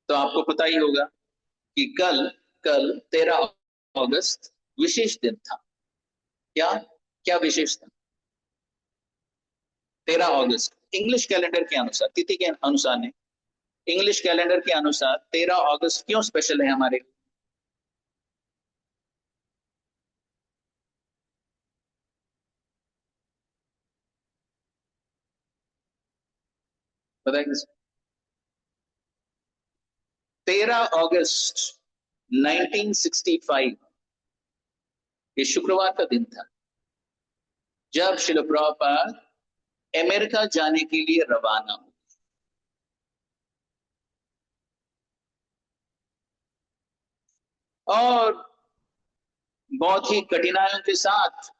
Speaker 1: तो आपको पता ही होगा कि कल 13 अगस्त विशेष दिन था। क्या क्या विशेष था? 13 अगस्त इंग्लिश कैलेंडर के अनुसार, तिथि के अनुसार नहीं, इंग्लिश कैलेंडर के अनुसार 13 अगस्त क्यों स्पेशल है हमारे? बताइए किस? 13 अगस्त 1965 ये शुक्रवार का दिन था जब श्रील प्रभुपाद अमेरिका जाने के लिए रवाना हुए। और बहुत ही कठिनाइयों के साथ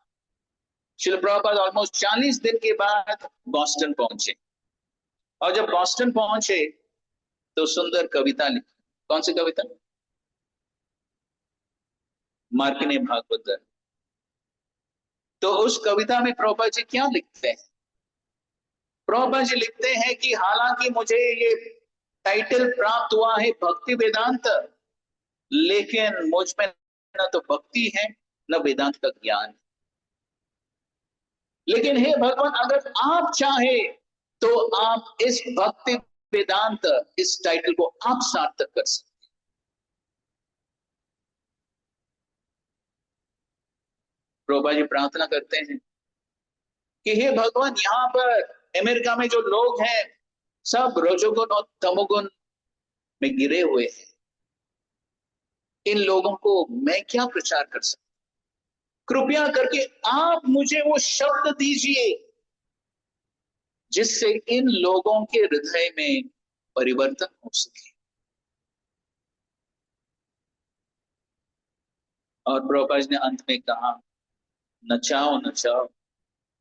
Speaker 1: श्रील प्रभुपाद ऑलमोस्ट 40 दिन के बाद बॉस्टन पहुंचे। और जब बॉस्टन पहुंचे तो सुंदर कविता लिखी। कौन सी कविता? मार्कंडेय भागवत। तो उस कविता में प्रभुपाद जी क्या लिखते हैं? प्रभुपाद जी लिखते हैं कि हालांकि मुझे ये टाइटल प्राप्त हुआ है भक्ति वेदांत, लेकिन मुझ में न तो भक्ति है न वेदांत का ज्ञान। लेकिन हे भगवान, अगर आप चाहे तो आप इस भक्ति वेदांत इस टाइटल को आप सार्थक कर सकते। प्रभुपाद जी प्रार्थना करते हैं कि हे भगवान, यहां पर अमेरिका में जो लोग हैं सब रजोगुण और तमोगुण में गिरे हुए हैं। इन लोगों को मैं क्या प्रचार कर सकता? कृपया करके आप मुझे वो शब्द दीजिए जिससे इन लोगों के हृदय में परिवर्तन हो सके। और प्रभुपाद ने अंत में कहा, नचाओ नचाओ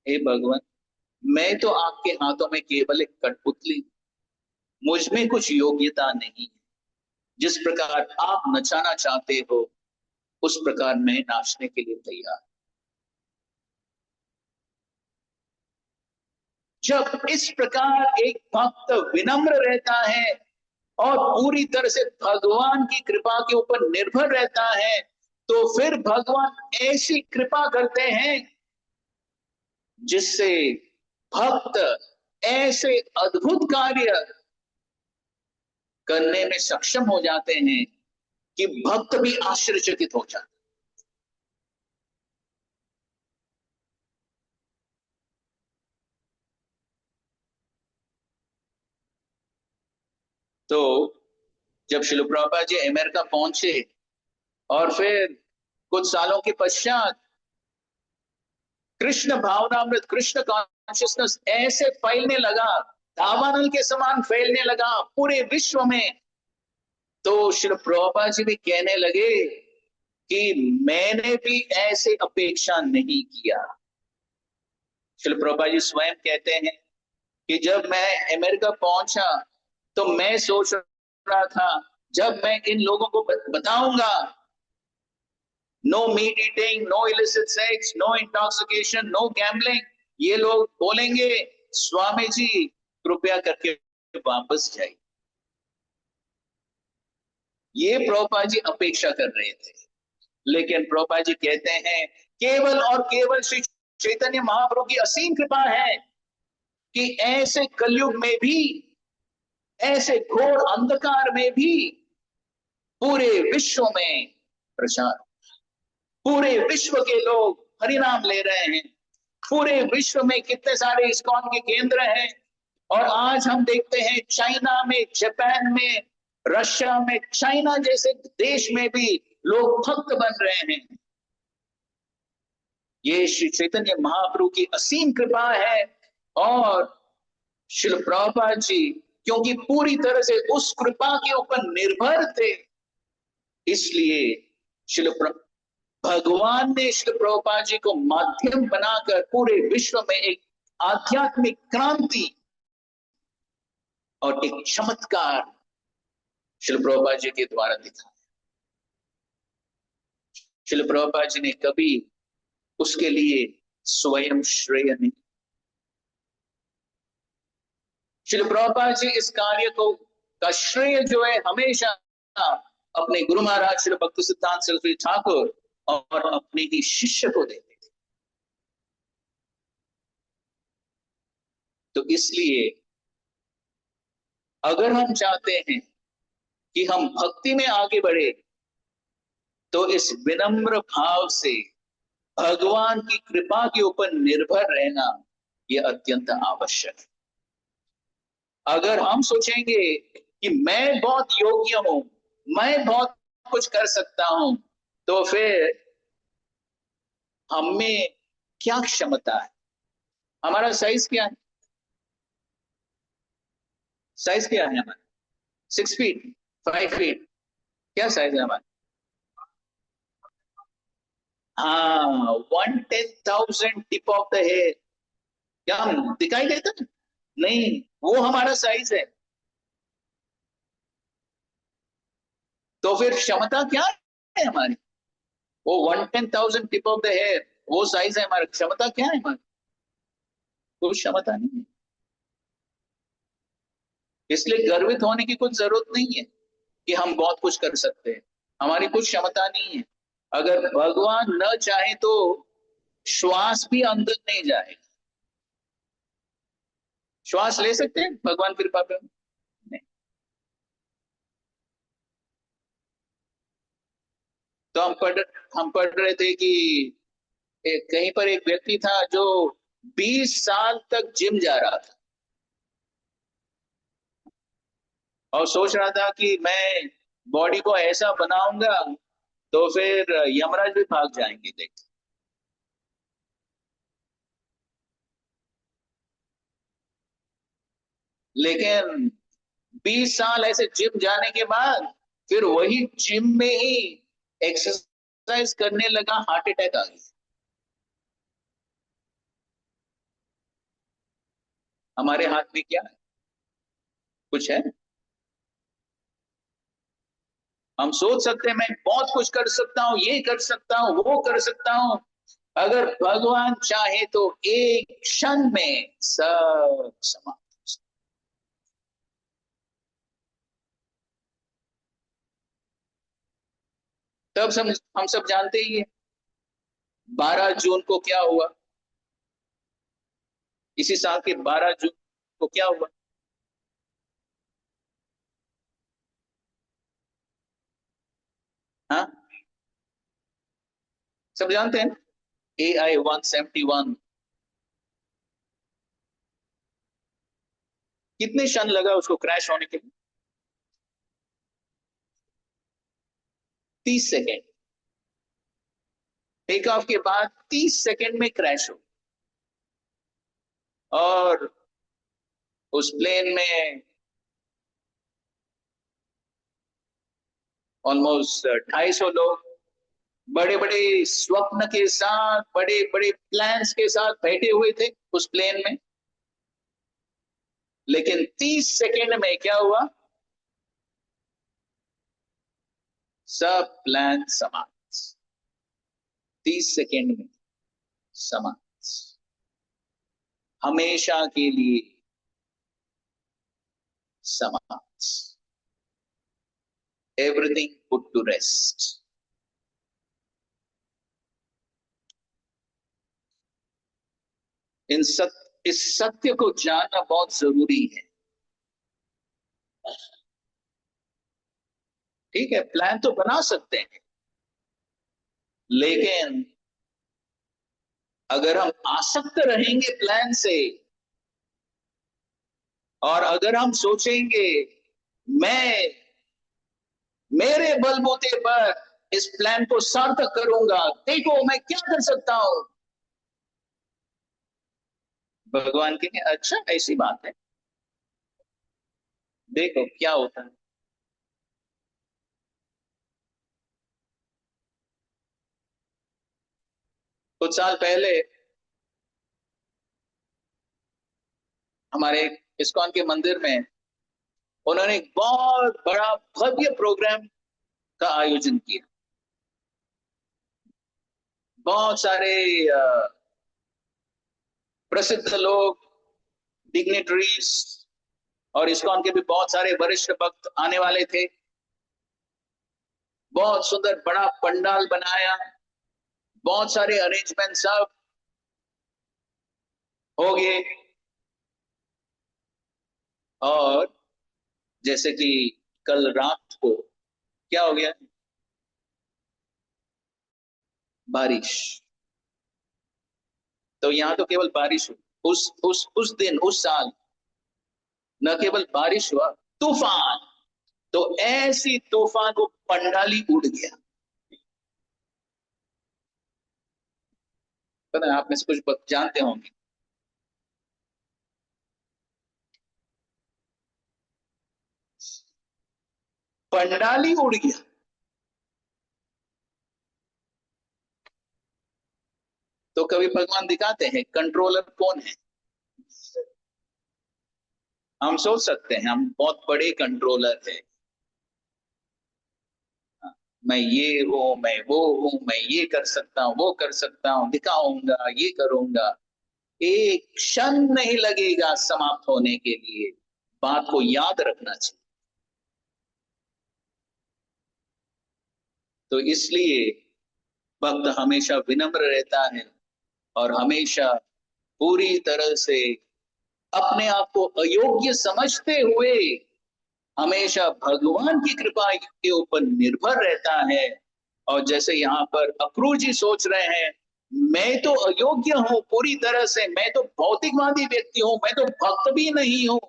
Speaker 1: हे भगवान, मैं तो आपके हाथों में केवल एक कठपुतली, मुझ में कुछ योग्यता नहीं है। जिस प्रकार आप नचाना चाहते हो उस प्रकार मैं नाचने के लिए तैयार। जब इस प्रकार एक भक्त विनम्र रहता है और पूरी तरह से भगवान की कृपा के ऊपर निर्भर रहता है, तो फिर भगवान ऐसी कृपा करते हैं जिससे भक्त ऐसे अद्भुत कार्य करने में सक्षम हो जाते हैं कि भक्त भी आश्चर्यचकित हो जाते। तो जब श्रील प्रभुपाद जी अमेरिका पहुंचे और फिर कुछ सालों के पश्चात कृष्ण भावनामृत, कृष्ण कॉन्शियसनेस ऐसे फैलने लगा, दावानल के समान फैलने लगा पूरे विश्व में, तो श्री प्रभुपाद जी भी कहने लगे कि मैंने भी ऐसे अपेक्षा नहीं किया। श्री प्रभुपाद जी स्वयं कहते हैं कि जब मैं अमेरिका पहुंचा तो मैं सोच रहा था जब मैं इन लोगों को बताऊंगा no meat eating, no illicit sex, no intoxication, no gambling, ये लोग बोलेंगे स्वामी जी कृपया करके वापस जाइए। ये प्रभुपाद जी अपेक्षा कर रहे थे। लेकिन प्रभुपाद जी कहते हैं केवल और केवल श्री चैतन्य महाप्रभु की असीम कृपा है कि ऐसे कलयुग में भी, ऐसे घोर अंधकार में भी पूरे विश्व में प्रचार, पूरे विश्व के लोग हरिनाम ले रहे हैं। पूरे विश्व में कितने सारे इस्कॉन के केंद्र हैं, और आज हम देखते हैं चाइना में, जापान में, रशिया में, चाइना जैसे देश में भी लोग भक्त बन रहे हैं। ये श्री चैतन्य महाप्रभु की असीम कृपा है। और श्रील प्रभुपाद जी क्योंकि पूरी तरह से उस कृपा के ऊपर निर्भर थे, इसलिए श्रील भगवान ने श्रील प्रभुपाद जी को माध्यम बनाकर पूरे विश्व में एक आध्यात्मिक क्रांति और एक चमत्कार श्रील प्रभुपाद जी के द्वारा दिखाया। श्रील प्रभुपाद जी ने कभी उसके लिए स्वयं श्रेय नहीं। श्रील प्रभुपाद जी इस कार्य को का श्रेय जो है हमेशा अपने गुरु महाराज श्री भक्ति सिद्धांत सरस्वती ठाकुर और अपने ही शिष्य को देते थे। तो इसलिए अगर हम चाहते हैं कि हम भक्ति में आगे बढ़े, तो इस विनम्र भाव से भगवान की कृपा के ऊपर निर्भर रहना यह अत्यंत आवश्यक है। अगर हम सोचेंगे कि मैं बहुत योग्य हूं, मैं बहुत कुछ कर सकता हूं, तो फिर हम में क्या क्षमता है? हमारा साइज क्या है? साइज क्या है हमारा? 6 फीट, 5 फीट, क्या साइज है हमारा? हाँ, 1/10,000 टिप ऑफ द हेयर। क्या हम दिखाई देता है? नहीं, वो हमारा साइज है। तो फिर क्षमता क्या है हमारी? वो 1/10,000 टिप ऑफ द हेयर, वो साइज है हमारा। क्षमता क्या है हमारी? कोई क्षमता नहीं है। इसलिए गर्वित होने की कुछ जरूरत नहीं है कि हम बहुत कुछ कर सकते हैं। हमारी कुछ क्षमता नहीं है। अगर भगवान न चाहे तो श्वास भी अंदर नहीं जाएगा। श्वास ले सकते हैं भगवान कृपा पे? नहीं। तो हम पढ़ रहे थे कि कहीं पर एक व्यक्ति था जो 20 साल तक जिम जा रहा था और सोच रहा था कि मैं बॉडी को ऐसा बनाऊंगा तो फिर यमराज भी भाग जाएंगे देख। लेकिन 20 साल ऐसे जिम जाने के बाद फिर वही जिम में ही एक्सरसाइज करने लगा, हार्ट अटैक आ गया। हमारे हाथ में क्या है? कुछ है? हम सोच सकते हैं मैं बहुत कुछ कर सकता हूं, ये कर सकता हूं, वो कर सकता हूं। अगर भगवान चाहे तो एक क्षण में सब समाप्त। तब हम सब जानते ही है 12 जून को क्या हुआ। इसी साल के 12 जून को क्या हुआ? हाँ, सब जानते हैं। AI-171 कितने क्षण लगा उसको क्रैश होने के लिए? 30 सेकेंड। टेक ऑफ के बाद 30 सेकेंड में क्रैश हो। और उस प्लेन में ऑलमोस्ट 250 लोग बड़े बड़े स्वप्न के साथ, बड़े बड़े प्लान्स के साथ बैठे हुए थे उस प्लेन में। लेकिन 30 सेकेंड में क्या हुआ? सब प्लान समाप्त। 30 सेकेंड में समाप्त, हमेशा के लिए समाप्त। Everything put to rest. इस सत्य को जानना बहुत जरूरी है। ठीक है, प्लान तो बना सकते हैं, लेकिन अगर हम आसक्त रहेंगे प्लान से, और अगर हम सोचेंगे मैं मेरे बलबूते पर इस प्लान को सार्थक करूंगा, देखो मैं क्या कर सकता हूं, भगवान कहेंगे अच्छा ऐसी बात है, देखो क्या होता है। कुछ साल पहले हमारे इस्कॉन के मंदिर में उन्होंने एक बहुत बड़ा भव्य प्रोग्राम का आयोजन किया। बहुत सारे प्रसिद्ध लोग, डिग्नेटरीज और इस्कॉन के भी बहुत सारे वरिष्ठ भक्त आने वाले थे। बहुत सुंदर बड़ा पंडाल बनाया, बहुत सारे अरेंजमेंट सब हो गए। और जैसे कि कल रात को क्या हो गया, बारिश। तो यहां तो केवल बारिश हुई, उस दिन उस साल न केवल बारिश हुआ, तूफान। तो ऐसी तूफान को पंडाली उड़ गया। पता है आप में से कुछ जानते होंगे। पंडाली उड़ गया। तो कभी भगवान दिखाते हैं कंट्रोलर कौन है। हम सोच सकते हैं हम बहुत बड़े कंट्रोलर है, मैं ये हूं, मैं वो हूं, मैं ये कर सकता हूं, वो कर सकता हूं, दिखाऊंगा, ये करूंगा। एक क्षण नहीं लगेगा समाप्त होने के लिए। बात को याद रखना चाहिए। तो इसलिए भक्त हमेशा विनम्र रहता है और हमेशा पूरी तरह से अपने आप को अयोग्य समझते हुए हमेशा भगवान की कृपा के ऊपर निर्भर रहता है। और जैसे यहाँ पर अक्रूर जी सोच रहे हैं, मैं तो अयोग्य हूं पूरी तरह से, मैं तो भौतिकवादी व्यक्ति हूं, मैं तो भक्त भी नहीं हूं,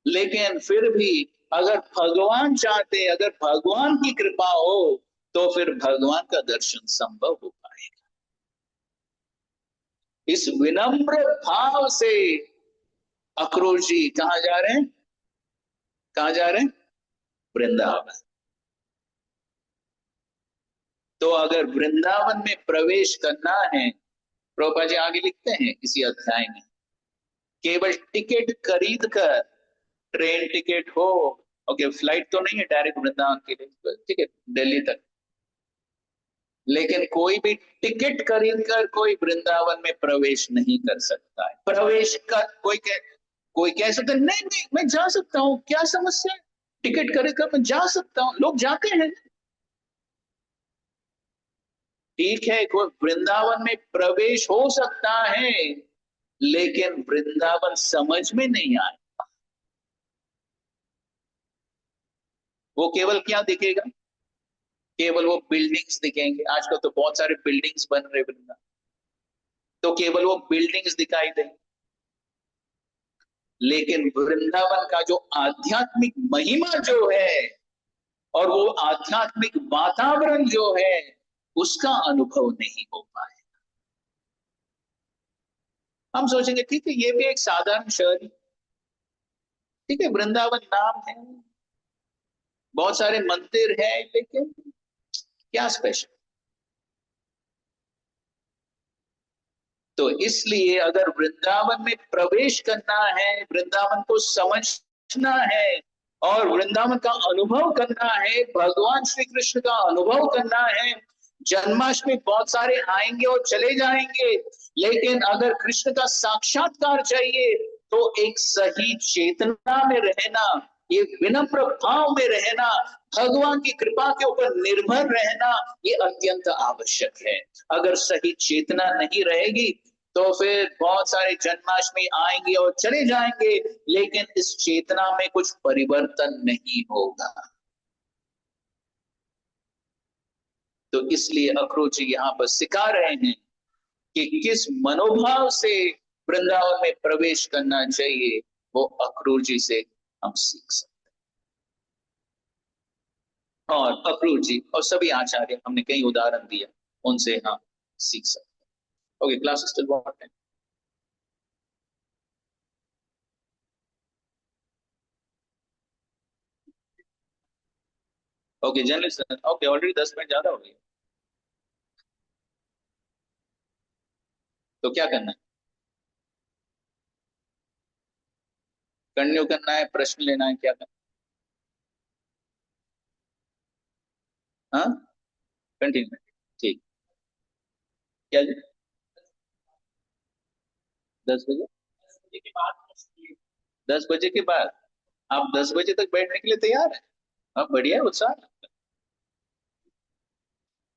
Speaker 1: लेकिन फिर भी अगर भगवान चाहते, अगर भगवान की कृपा हो तो फिर भगवान का दर्शन संभव हो पाएगा। इस विनम्र भाव से अक्रूर जी कहां जा रहे हैं, कहां जा रहे हैं, वृंदावन। तो अगर वृंदावन में प्रवेश करना है, प्रभुपाद जी आगे लिखते हैं इसी अध्याय में, केवल टिकट खरीद कर, ट्रेन टिकट हो, ओके फ्लाइट तो नहीं है डायरेक्ट वृंदावन के लिए, ठीक है दिल्ली तक, लेकिन कोई भी टिकट खरीद कर कोई वृंदावन में प्रवेश नहीं कर सकता है। प्रवेश का कोई कह सकता है नहीं नहीं मैं जा सकता हूं, क्या समस्या है, टिकट खरीद कर मैं जा सकता हूं, लोग जाते हैं। ठीक है, कोई वृंदावन में प्रवेश हो सकता है, लेकिन वृंदावन समझ में नहीं आए। वो केवल क्या दिखेगा, केवल वो बिल्डिंग्स दिखेंगे। आजकल तो बहुत सारे बिल्डिंग्स बन रहे वृंदावन, तो केवल वो बिल्डिंग्स दिखाई देंगे, लेकिन वृंदावन का जो आध्यात्मिक महिमा जो है और वो आध्यात्मिक वातावरण जो है उसका अनुभव नहीं हो पाए। हम सोचेंगे ठीक है ये भी एक साधारण शहर है, ठीक है वृंदावन नाम है, बहुत सारे मंदिर है, लेकिन क्या स्पेशल। तो इसलिए अगर वृंदावन में प्रवेश करना है, वृंदावन को समझना है और वृंदावन का अनुभव करना है, भगवान श्री कृष्ण का अनुभव करना है। जन्माष्टमी बहुत सारे आएंगे और चले जाएंगे, लेकिन अगर कृष्ण का साक्षात्कार चाहिए तो एक सही चेतना में रहना, ये विनम्र भाव में रहना, भगवान की कृपा के ऊपर निर्भर रहना, ये अत्यंत आवश्यक है। अगर सही चेतना नहीं रहेगी तो फिर बहुत सारे जन्माष्टमी आएंगे और चले जाएंगे, लेकिन इस चेतना में कुछ परिवर्तन नहीं होगा। तो इसलिए अक्रूर जी यहाँ पर सिखा रहे हैं कि किस मनोभाव से वृंदावन में प्रवेश करना चाहिए, वो अक्रूर जी से हम सीख सकते हैं। और अक्रूर जी और सभी आचार्य, हमने कई उदाहरण दिया, उनसे हम सीख सकते हैं। ओके, क्लास स्टिल व्हाट है? Okay, journalist. Okay, already 10 minute ज्यादा हो गया, तो क्या करना है? कंटिन्यू करना है, प्रश्न लेना है, क्या करना है? हाँ, कंटिन्यू। ठीक। क्या जी? 10 बजे? 10 बजे के बाद? आप 10 बजे तक बैठने के लिए तैयार है? अब बढ़िया है, उत्साह।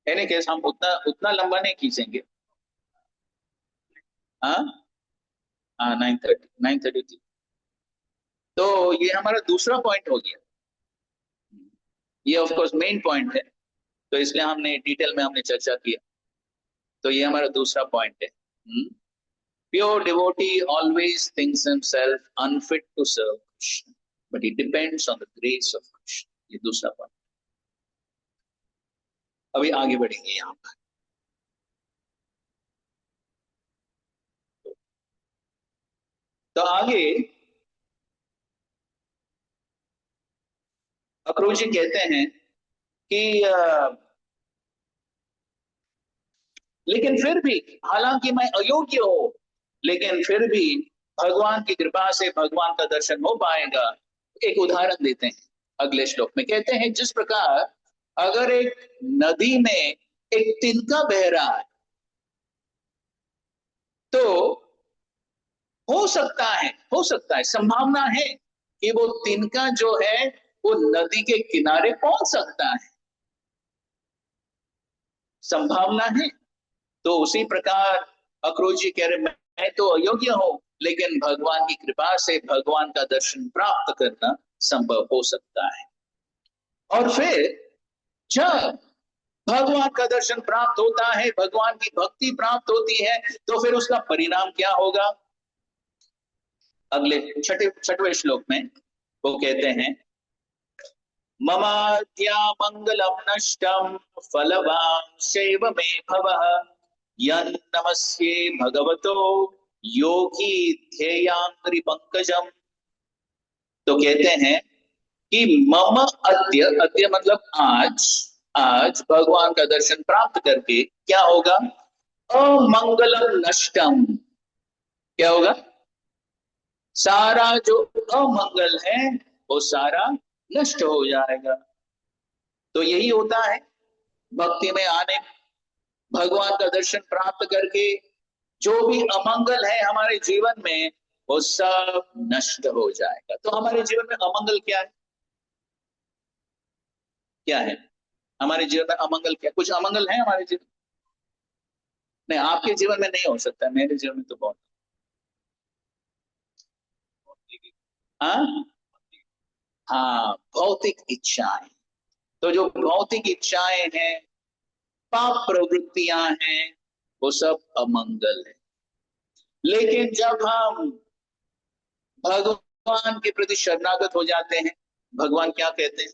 Speaker 1: एनी केस, हम उतना उतना लंबा नहीं खींचेंगे। हाँ हाँ, 9:30, 9:30। तो ये हमारा दूसरा पॉइंट हो गया। ये ऑफ कोर्स मेन पॉइंट है, तो इसलिए हमने डिटेल में हमने चर्चा किया। तो ये हमारा दूसरा पॉइंट है। Pure devotee always thinks himself unfit to serve Krishna, but it depends on the grace of Krishna. ये दूसरा पॉइंट। अभी आगे बढ़ेंगे यहाँ पर। तो आगे अक्रूर जी कहते हैं कि लेकिन फिर भी, हालांकि मैं अयोग्य हूं, लेकिन फिर भी भगवान की कृपा से भगवान का दर्शन हो पाएगा। एक उदाहरण देते हैं अगले श्लोक में। कहते हैं, जिस प्रकार अगर एक नदी में एक तिनका बह रहा है, तो हो सकता है, संभावना है कि वो तिनका जो है वो नदी के किनारे पहुंच सकता है, संभावना है। तो उसी प्रकार अक्रूर जी कह रहे, मैं तो अयोग्य हूं, लेकिन भगवान की कृपा से भगवान का दर्शन प्राप्त करना संभव हो सकता है। और फिर जब भगवान का दर्शन प्राप्त होता है, भगवान की भक्ति प्राप्त होती है, तो फिर उसका परिणाम क्या होगा? अगले छठवें श्लोक में वो कहते हैं, ममाद्या मंगलम नष्टम फलवान शैव मे भवः यन्नमस्ये भगवतो योगी ध्येयांग्रि पंकजम। तो कहते हैं कि मम अद्य, अद्य मतलब आज, आज भगवान का दर्शन प्राप्त करके क्या होगा? अमंगलम नष्टम। क्या होगा? सारा जो अमंगल है वो सारा नष्ट हो जाएगा। तो यही होता है भक्ति में आने, भगवान का दर्शन प्राप्त करके जो भी अमंगल है हमारे जीवन में वो सब नष्ट हो जाएगा। तो हमारे जीवन में अमंगल क्या है? क्या है हमारे जीवन में अमंगल? क्या कुछ अमंगल है हमारे जीवन? नहीं, आपके जीवन में नहीं हो सकता, मेरे जीवन में तो बहुत। हाँ हाँ, भौतिक इच्छाएं। तो जो भौतिक इच्छाएं हैं, पाप प्रवृत्तियां हैं, वो सब अमंगल है। लेकिन जब हम भगवान के प्रति शरणागत हो जाते हैं, भगवान क्या कहते हैं?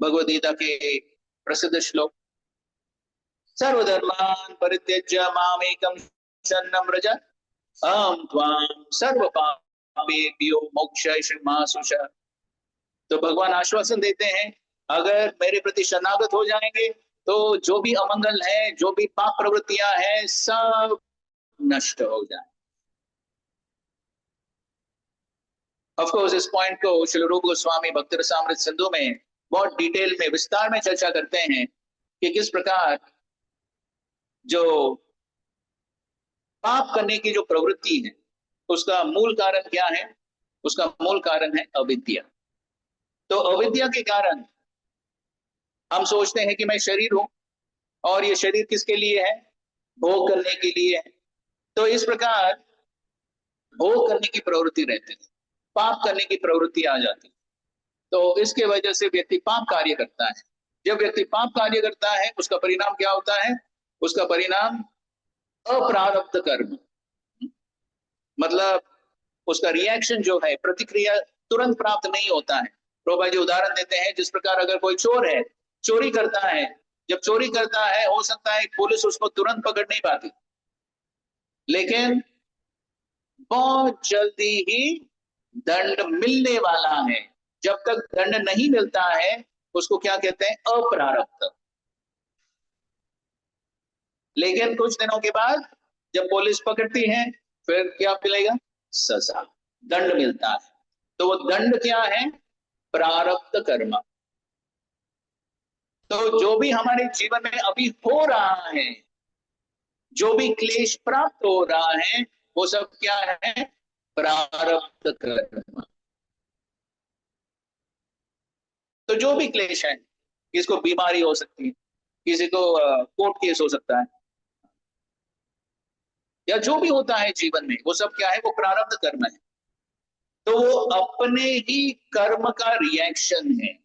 Speaker 1: भगवद गीता के प्रसिद्ध श्लोक, सर्वधर्मान परित्यज्य मामेकं शरणं व्रज अहं त्वां सर्व पापेभ्यो मोक्षयिष्यामि मा शुचः। तो भगवान आश्वासन देते हैं, अगर मेरे प्रति शरणागत हो जाएंगे तो जो भी अमंगल है, जो भी पाप प्रवृत्तियां हैं, सब नष्ट हो जाए। ऑफ कोर्स इस पॉइंट को श्रील रूप गोस्वामी भक्ति रसामृत सिंधु में बहुत डिटेल में, विस्तार में चर्चा करते हैं कि किस प्रकार जो पाप करने की जो प्रवृत्ति है उसका मूल कारण क्या है? उसका मूल कारण है अविद्या। तो अविद्या के कारण हम सोचते हैं कि मैं शरीर हूं, और ये शरीर किसके लिए है? भोग करने के लिए है। तो इस प्रकार भोग करने की प्रवृत्ति रहती है, पाप करने की प्रवृत्ति आ जाती है। तो इसके वजह से व्यक्ति पाप कार्य करता है। जब व्यक्ति पाप कार्य करता है उसका परिणाम क्या होता है? उसका परिणाम अप्रारब्ध कर्म, मतलब उसका रिएक्शन जो है, प्रतिक्रिया तुरंत प्राप्त नहीं होता है। प्रभुपाद जी उदाहरण देते हैं, जिस प्रकार अगर कोई चोर है, चोरी करता है, जब चोरी करता है हो सकता है पुलिस उसको तुरंत पकड़ नहीं पाती, लेकिन बहुत जल्दी ही दंड मिलने वाला है। जब तक दंड नहीं मिलता है उसको क्या कहते हैं? अप्रारब्ध। लेकिन कुछ दिनों के बाद जब पुलिस पकड़ती है फिर क्या मिलेगा? सजा, दंड मिलता है। तो वो दंड क्या है? प्रारब्ध कर्म। तो जो भी हमारे जीवन में अभी हो रहा है, जो भी क्लेश प्राप्त हो रहा है, वो सब क्या है? प्रारब्ध कर्म। तो जो भी क्लेश है, किसी को बीमारी हो सकती है, किसी को कोर्ट केस हो सकता है, या जो भी होता है जीवन में, वो सब क्या है? वो प्रारब्ध कर्म है। तो वो अपने ही कर्म का रिएक्शन है।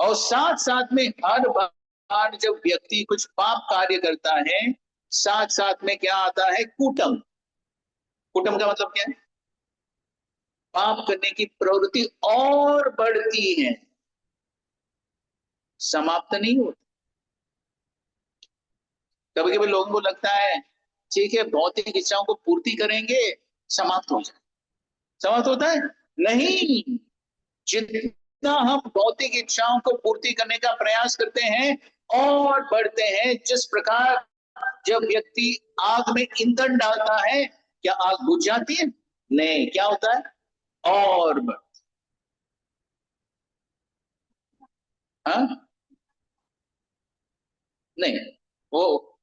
Speaker 1: और साथ साथ में हर बार जब व्यक्ति कुछ पाप कार्य करता है, साथ साथ में क्या आता है? कूटम। कूटम का मतलब क्या है? पाप करने की प्रवृत्ति और बढ़ती है, समाप्त नहीं होती। कभी कभी लोगों को लगता है ठीक है भौतिक इच्छाओं को पूर्ति करेंगे, समाप्त हो जाए। समाप्त होता है? नहीं। जितना हम भौतिक इच्छाओं को पूर्ति करने का प्रयास करते हैं और बढ़ते हैं। जिस प्रकार जब व्यक्ति आग में ईंधन डालता है, क्या आग बुझ जाती है? नहीं, क्या होता है? और हाँ, नहीं, वो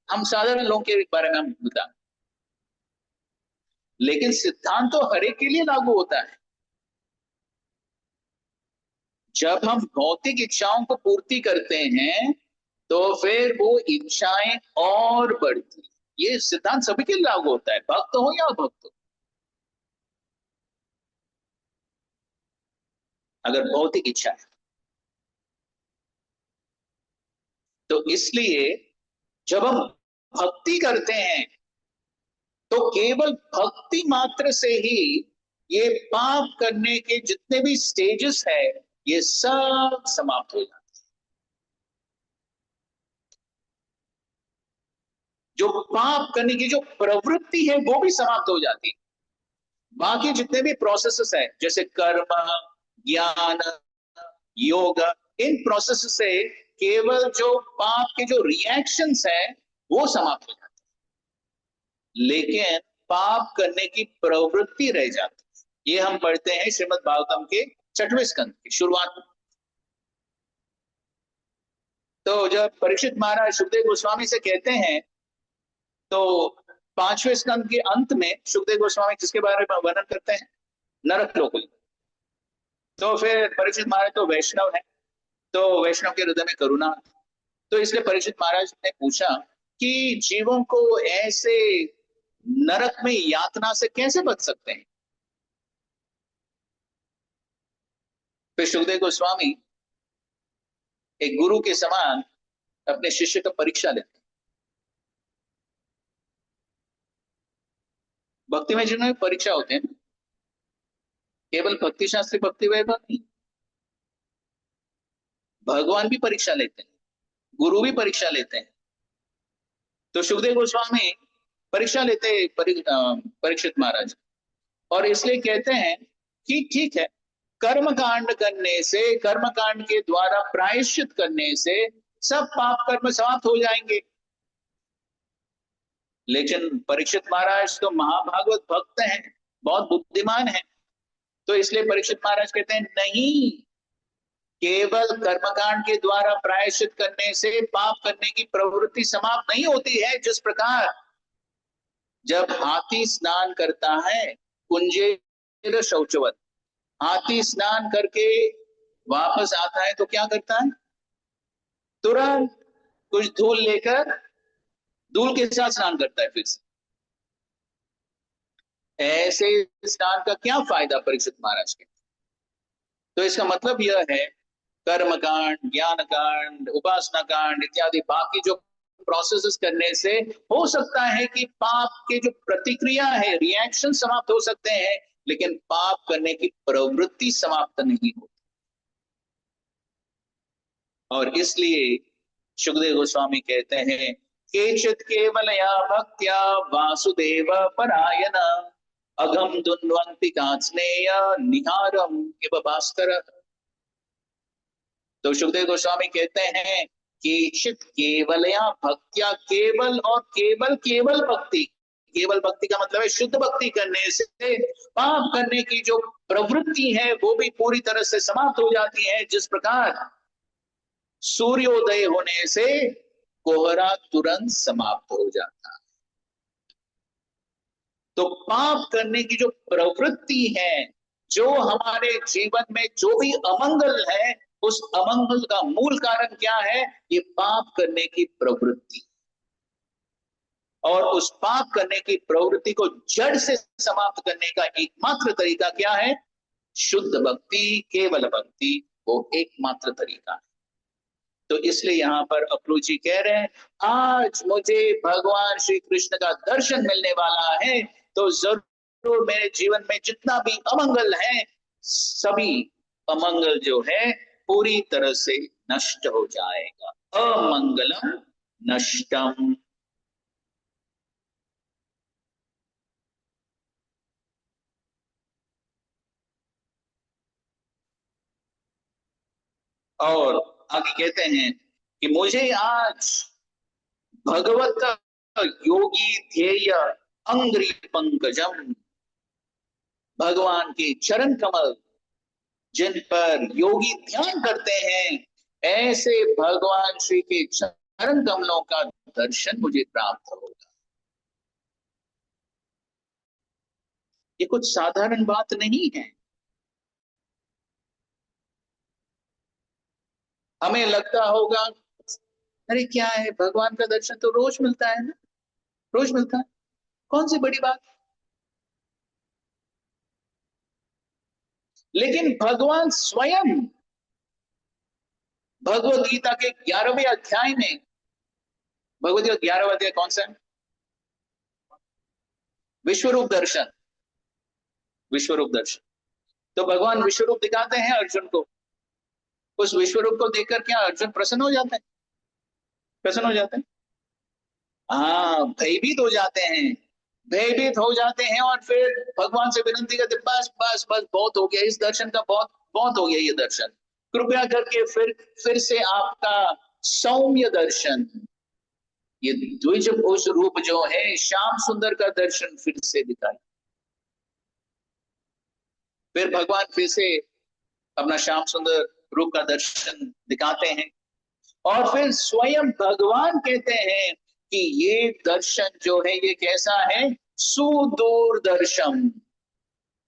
Speaker 1: हम साधारण लोगों के बारे में हम बता, लेकिन सिद्धांत तो हर एक के लिए लागू होता है। जब हम भौतिक इच्छाओं को पूर्ति करते हैं तो फिर वो इच्छाएं और बढ़ती हैं। ये सिद्धांत सभी के लिए लागू होता है, भक्त हो या अभक्त हो। अगर भौतिक इच्छा है तो इसलिए जब हम भक्ति करते हैं तो केवल भक्ति मात्र से ही ये पाप करने के जितने भी स्टेजेस है ये सब समाप्त हो जाते हैं। जो पाप करने की जो प्रवृत्ति है वो भी समाप्त हो जाती है। बाकी जितने भी प्रोसेसेस है, जैसे कर्म, ज्ञान, योग, इन प्रोसेस से केवल जो पाप के जो रिएक्शंस है वो समाप्त हो जाते हैं, लेकिन पाप करने की प्रवृत्ति रह जाती है। ये हम पढ़ते हैं श्रीमद् भागवतम के 6वें स्कंद की शुरुआत में। तो जब परीक्षित महाराज सुखदेव गोस्वामी से कहते हैं, तो 5वें स्कंद के अंत में सुखदेव गोस्वामी किसके बारे में वर्णन करते हैं? नरक लोक। तो फिर परीक्षित महाराज तो वैष्णव है, तो वैष्णव के हृदय में करुणा, तो इसलिए परीक्षित महाराज ने पूछा कि जीवों को ऐसे नरक में यातना से कैसे बच सकते हैं? फिर सुखदेव गोस्वामी एक गुरु के समान अपने शिष्य का परीक्षा लेते हैं। भक्ति में जिन्होंने परीक्षा होते हैं, केवल भक्ति शास्त्री भक्ति वैभव नहीं, भगवान भी परीक्षा लेते हैं, गुरु भी परीक्षा लेते हैं। तो सुखदेव गोस्वामी परीक्षा लेते परीक्षित महाराज, और इसलिए कहते हैं कि ठीक है, कर्म कांड करने से, कर्म कांड के द्वारा प्रायश्चित करने से सब पाप कर्म समाप्त हो जाएंगे। लेकिन परीक्षित महाराज तो महाभागवत भक्त हैं, बहुत बुद्धिमान हैं, तो इसलिए परीक्षित महाराज कहते हैं नहीं, केवल कर्मकांड के द्वारा प्रायश्चित करने से पाप करने की प्रवृत्ति समाप्त नहीं होती है। जिस प्रकार जब हाथी स्नान करता है कुंजेर शौचवत, हाथी स्नान करके वापस आता है तो क्या करता है? तुरंत कुछ धूल लेकर धूल के साथ स्नान करता है फिर से। ऐसे स्नान का क्या फायदा परीक्षित महाराज के? तो इसका मतलब यह है, कर्म कांड, ज्ञान कांड, उपासना कांड इत्यादि बाकी जो प्रोसेसेस करने से हो सकता है कि पाप के जो प्रतिक्रिया है, रिएक्शन समाप्त हो सकते हैं, लेकिन पाप करने की प्रवृत्ति समाप्त नहीं होती। और इसलिए सुखदेव गोस्वामी कहते हैं, केचित केवलया भक्त्या वासुदेव परायण अघम दुन्वन्ति कांचनेय निहारम इव भास्कर। तो सुखदेव गोस्वामी कहते हैं कि चित केवलया भक्त्या, केवल और केवल केवल भक्ति, केवल भक्ति का मतलब है शुद्ध भक्ति करने से पाप करने की जो प्रवृत्ति है वो भी पूरी तरह से समाप्त हो जाती है। जिस प्रकार सूर्योदय होने से कोहरा तुरंत समाप्त हो जाता है। तो पाप करने की जो प्रवृत्ति है, जो हमारे जीवन में जो भी अमंगल है, उस अमंगल का मूल कारण क्या है? ये पाप करने की प्रवृत्ति। और उस पाप करने की प्रवृत्ति को जड़ से समाप्त करने का एकमात्र तरीका क्या है? शुद्ध भक्ति, केवल भक्ति, वो एकमात्र तरीका है। तो इसलिए यहां पर अप्रू जी कह रहे हैं, आज मुझे भगवान श्री कृष्ण का दर्शन मिलने वाला है, तो जरूर मेरे जीवन में जितना भी अमंगल है, सभी अमंगल जो है पूरी तरह से नष्ट हो जाएगा। अमंगलम नष्टम। और आगे कहते हैं कि मुझे आज भगवत योगी ध्येय अंग्री पंकजम, भगवान के चरण कमल जिन पर योगी ध्यान करते हैं, ऐसे भगवान श्री के चरण कमलों का दर्शन मुझे प्राप्त होगा। ये कुछ साधारण बात नहीं है। हमें लगता होगा, अरे क्या है, भगवान का दर्शन तो रोज मिलता है ना, रोज मिलता है, कौन सी बड़ी बात। लेकिन भगवान स्वयं भगवद गीता के 11वें अध्याय में, भगवद गीता 11वां अध्याय कौन सा है? विश्वरूप दर्शन। विश्वरूप दर्शन। तो भगवान विश्वरूप दिखाते हैं अर्जुन को। उस विश्वरूप को देखकर क्या अर्जुन प्रसन्न हो जाते हैं? प्रसन्न हो जाते हैं? हाँ, भयभीत हो जाते हैं। भयभीत हो जाते हैं और फिर भगवान से विनती करते, बस बस बस बहुत हो गया इस दर्शन का, बहुत बहुत हो गया ये दर्शन, कृपया करके फिर से आपका सौम्य दर्शन, ये द्विजभुज रूप जो है श्याम सुंदर का दर्शन फिर से दिखाई। फिर भगवान फिर से अपना श्याम सुंदर रूप का दर्शन दिखाते हैं और फिर स्वयं भगवान कहते हैं कि ये दर्शन जो है ये कैसा है? सुदूरदर्शन।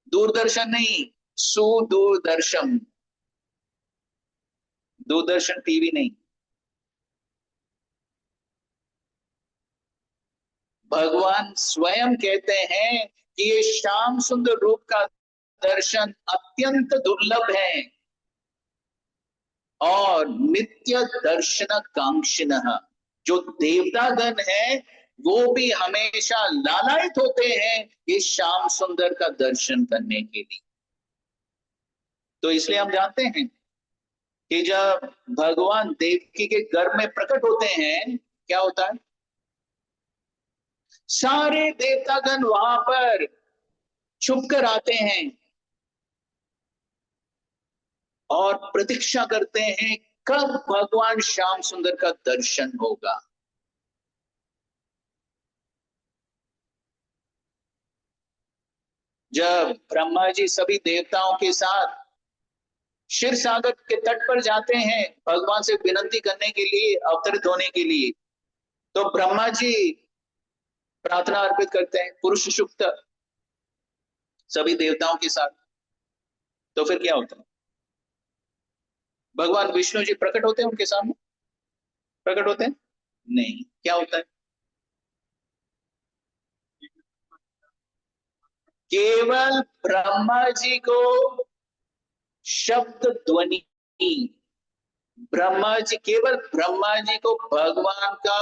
Speaker 1: दूरदर्शन नहीं, सुदूरदर्शन। दूरदर्शन टीवी नहीं। भगवान स्वयं कहते हैं कि ये श्याम सुंदर रूप का दर्शन अत्यंत दुर्लभ है और नित्य दर्शन कांक्षिण, जो देवतागण है वो भी हमेशा लालायित होते हैं इस श्याम सुंदर का दर्शन करने के लिए। तो इसलिए हम जानते हैं कि जब भगवान देवकी के गर्भ में प्रकट होते हैं, क्या होता है? सारे देवतागण वहां पर छुप कर आते हैं और प्रतीक्षा करते हैं कब भगवान श्याम सुंदर का दर्शन होगा। जब ब्रह्मा जी सभी देवताओं के साथ क्षीर सागर के तट पर जाते हैं भगवान से विनती करने के लिए, अवतरित होने के लिए, तो ब्रह्मा जी प्रार्थना अर्पित करते हैं पुरुष सुक्त सभी देवताओं के साथ। तो फिर क्या होता है? भगवान विष्णु जी प्रकट होते हैं उनके सामने? प्रकट होते हैं नहीं। क्या होता है? केवल ब्रह्मा जी को शब्द ध्वनि, केवल ब्रह्मा जी को भगवान का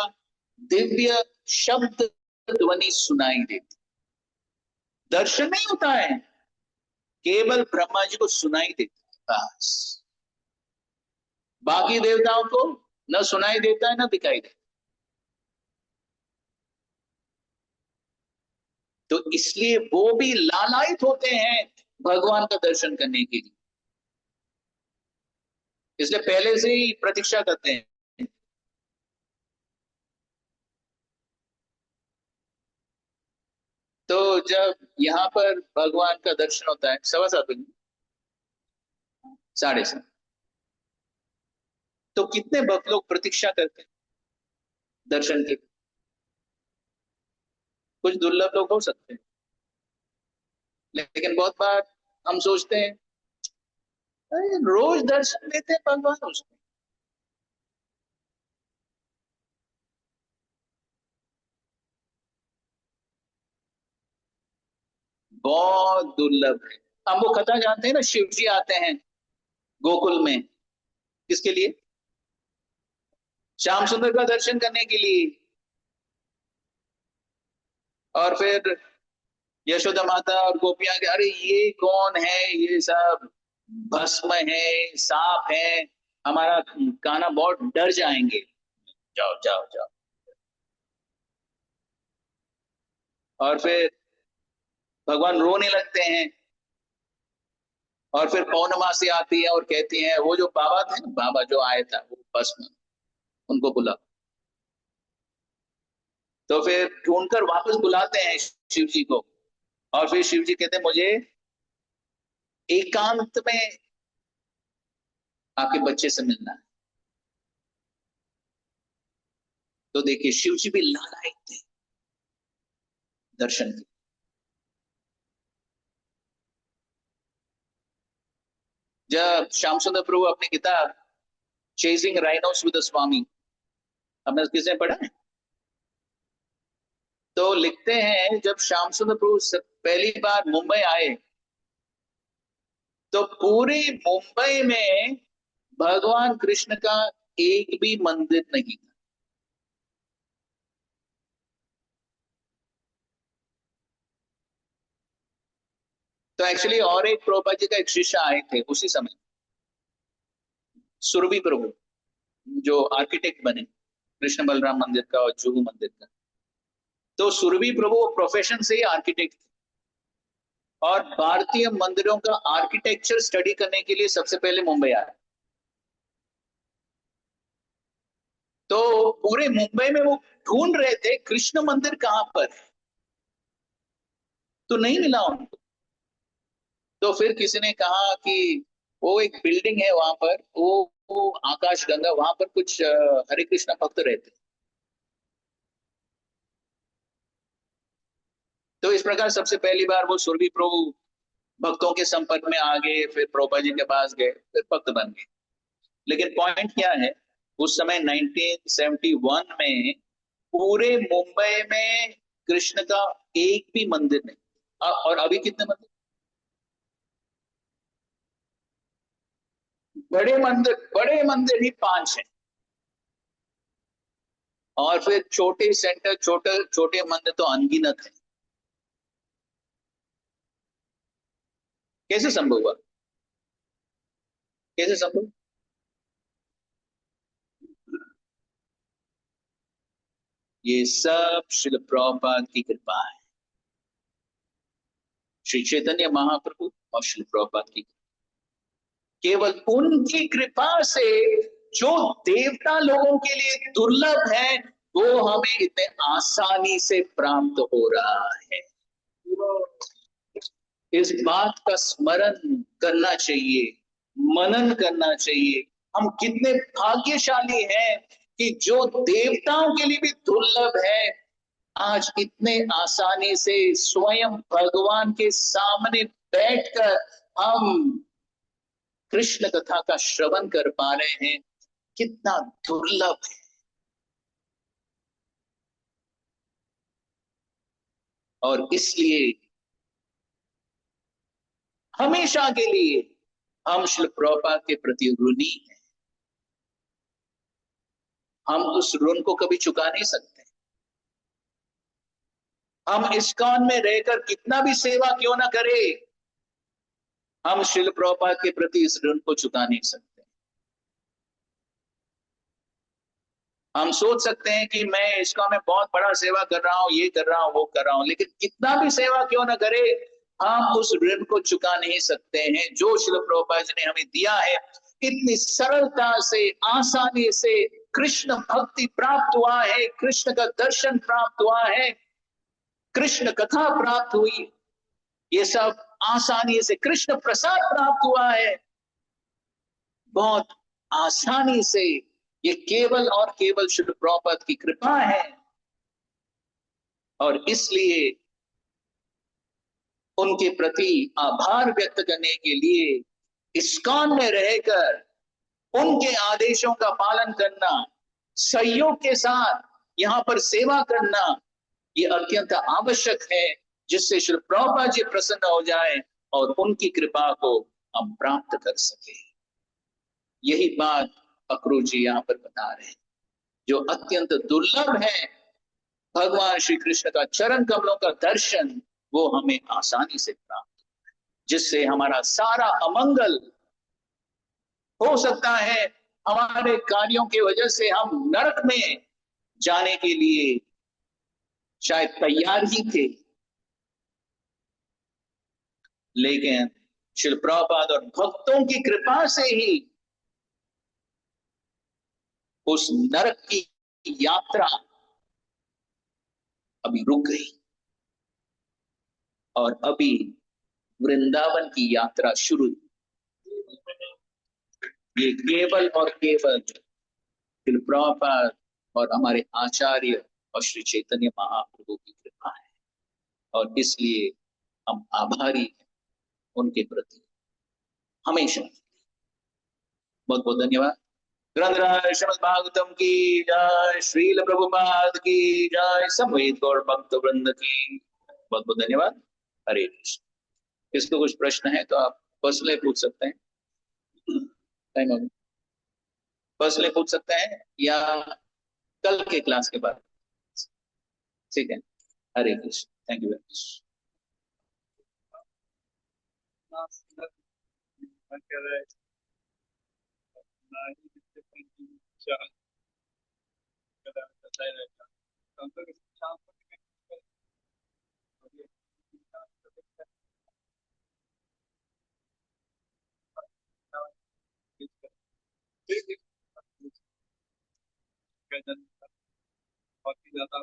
Speaker 1: दिव्य शब्द ध्वनि सुनाई देती। दर्शन नहीं होता है, केवल ब्रह्मा जी को सुनाई देती बस। बाकी देवताओं को न सुनाई देता है न दिखाई देता। तो इसलिए वो भी लालायित होते हैं भगवान का दर्शन करने के लिए, इसलिए पहले से ही प्रतीक्षा करते हैं। तो जब यहाँ पर भगवान का दर्शन होता है 7:15 7:30, तो कितने भक्त लोग प्रतीक्षा करते हैं दर्शन के? कुछ दुर्लभ लोग हो सकते हैं, लेकिन बहुत बार हम सोचते हैं अरे रोज दर्शन देते हैं भगवान उसको। बहुत दुर्लभ है। हम वो कथा जानते हैं ना, शिव जी आते हैं गोकुल में, किसके लिए? श्याम सुंदर का दर्शन करने के लिए। और फिर यशोदा माता और गोपियां के, अरे ये कौन है, ये सब भस्म है, सांप है, हमारा कान्हा बहुत डर जाएंगे, जाओ जाओ जाओ। और फिर भगवान रोने लगते हैं, और फिर पौर्णमासी आती है और कहती है वो जो बाबा थे ना, बाबा जो आया था वो भस्म, उनको बुला। तो फिर ढूंढकर वापस बुलाते हैं शिव जी को, और फिर शिव जी कहते हैं मुझे एकांत में आपके बच्चे से मिलना है। तो देखिए शिव जी भी लालायित थे दर्शन के। जब श्याम सुंदर प्रभु अपनी किताब चेजिंग राइनोस विद द स्वामी, हमने किसने पढ़ा है, तो लिखते हैं जब श्याम सुंदर प्रभु पहली बार मुंबई आए, तो पूरे मुंबई में भगवान कृष्ण का एक भी मंदिर नहीं था। तो एक्चुअली और एक प्रभुपाद जी का एक शिष्य आए थे उसी समय, सुरभि प्रभु, जो आर्किटेक्ट बने कृष्ण बलराम मंदिर का और जुहू मंदिर का। तो सुरभि प्रभु प्रोफेशन से ही आर्किटेक्ट थे, और भारतीय मंदिरों का आर्किटेक्चर स्टडी करने के लिए सबसे पहले मुंबई आए। तो पूरे मुंबई में वो ढूंढ रहे थे कृष्ण मंदिर कहां पर, तो नहीं मिला उनको। तो फिर किसी ने कहा कि वो एक बिल्डिंग है वहां पर, वो आकाश गंगा, वहां पर कुछ हरे कृष्ण भक्त रहते। तो इस प्रकार सबसे पहली बार वो सुरभि प्रभु भक्तों के संपर्क में आ गए, फिर प्रभुपाद जी के पास गए, फिर भक्त बन गए। लेकिन पॉइंट क्या है, उस समय 1971 में पूरे मुंबई में कृष्ण का एक भी मंदिर नहीं। और अभी कितने मंदिर? बड़े मंदिर ही 5 हैं, और फिर छोटे सेंटर, छोटे छोटे मंदिर तो अनगिनत है। कैसे संभव हुआ, कैसे संभव? ये सब श्रील प्रभुपाद की कृपा है, श्री चैतन्य महाप्रभु और श्रील प्रभुपाद की। केवल उनकी कृपा से जो देवता लोगों के लिए दुर्लभ है, वो हमें इतने आसानी से प्राप्त हो रहा है। इस बात का स्मरण करना चाहिए, मनन करना चाहिए। हम कितने भाग्यशाली हैं कि जो देवताओं के लिए भी दुर्लभ है, आज इतने आसानी से स्वयं भगवान के सामने बैठकर हम कृष्ण कथा का श्रवण कर पा रहे हैं। कितना दुर्लभ है। और इसलिए हमेशा के लिए हम श्रील प्रभुपाद के प्रति ऋणी हैं। हम उस ऋण को कभी चुका नहीं सकते। हम इस्कॉन में रहकर कितना भी सेवा क्यों ना करें, हम श्रील प्रभुपाद के प्रति इस ऋण को चुका नहीं सकते। हम सोच सकते हैं कि मैं इस्कॉन में बहुत बड़ा सेवा कर रहा हूं, ये कर रहा हूं, वो कर रहा हूं, लेकिन कितना भी सेवा क्यों ना करे, हम उस ऋण को चुका नहीं सकते हैं जो श्रील प्रभुपाद जी ने हमें दिया है। इतनी सरलता से, आसानी से कृष्ण भक्ति प्राप्त हुआ है, कृष्ण का दर्शन प्राप्त हुआ है, कृष्ण कथा प्राप्त हुई, ये सब आसानी से कृष्ण प्रसाद प्राप्त हुआ है, बहुत आसानी से। ये केवल और केवल श्री प्रभुपाद की कृपा है। और इसलिए उनके प्रति आभार व्यक्त करने के लिए इस्कॉन में रहकर उनके आदेशों का पालन करना, सहयोग के साथ यहां पर सेवा करना, ये अत्यंत आवश्यक है, जिससे श्री प्रभुपाद जी प्रसन्न हो जाए और उनकी कृपा को हम प्राप्त कर सके। यही बात अक्रूर जी यहां पर बता रहे हैं, जो अत्यंत दुर्लभ है। भगवान श्री कृष्ण का चरण कमलों का दर्शन वो हमें आसानी से प्राप्त, जिससे हमारा सारा अमंगल हो सकता है। हमारे कार्यों की वजह से हम नरक में जाने के लिए शायद तैयार ही थे, लेकिन श्री प्रभुपाद और भक्तों की कृपा से ही उस नरक की यात्रा अभी रुक गई और अभी वृंदावन की यात्रा शुरू। ये केवल और केवल श्री प्रभुपाद और हमारे आचार्य और श्री चैतन्य महाप्रभु की कृपा है, और इसलिए हम आभारी हैं उनके प्रति हमेशा। बहुत बहुत धन्यवाद। ग्रंथराज श्रीमद् भागवतम की जय, श्रील प्रभुपाद की जय, समवेत गौर भक्त वृंद की बहुत बहुत धन्यवाद। हरे कृष्ण। किसको कुछ प्रश्न है तो आप पर्सनली पूछ सकते हैं, पर्सनली पूछ सकते हैं या कल के क्लास के बाद, ठीक है। Hare Krishna, thank you very much.
Speaker 2: बहुत ही ज्यादा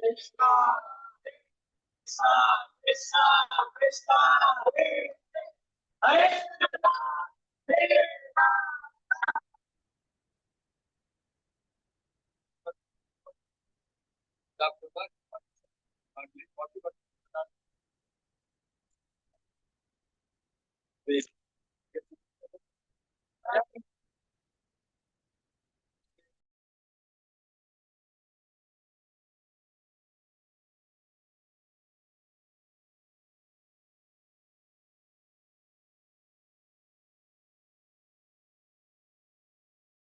Speaker 2: Krishna, Krishna, Hare Krishna, Hare Krishna,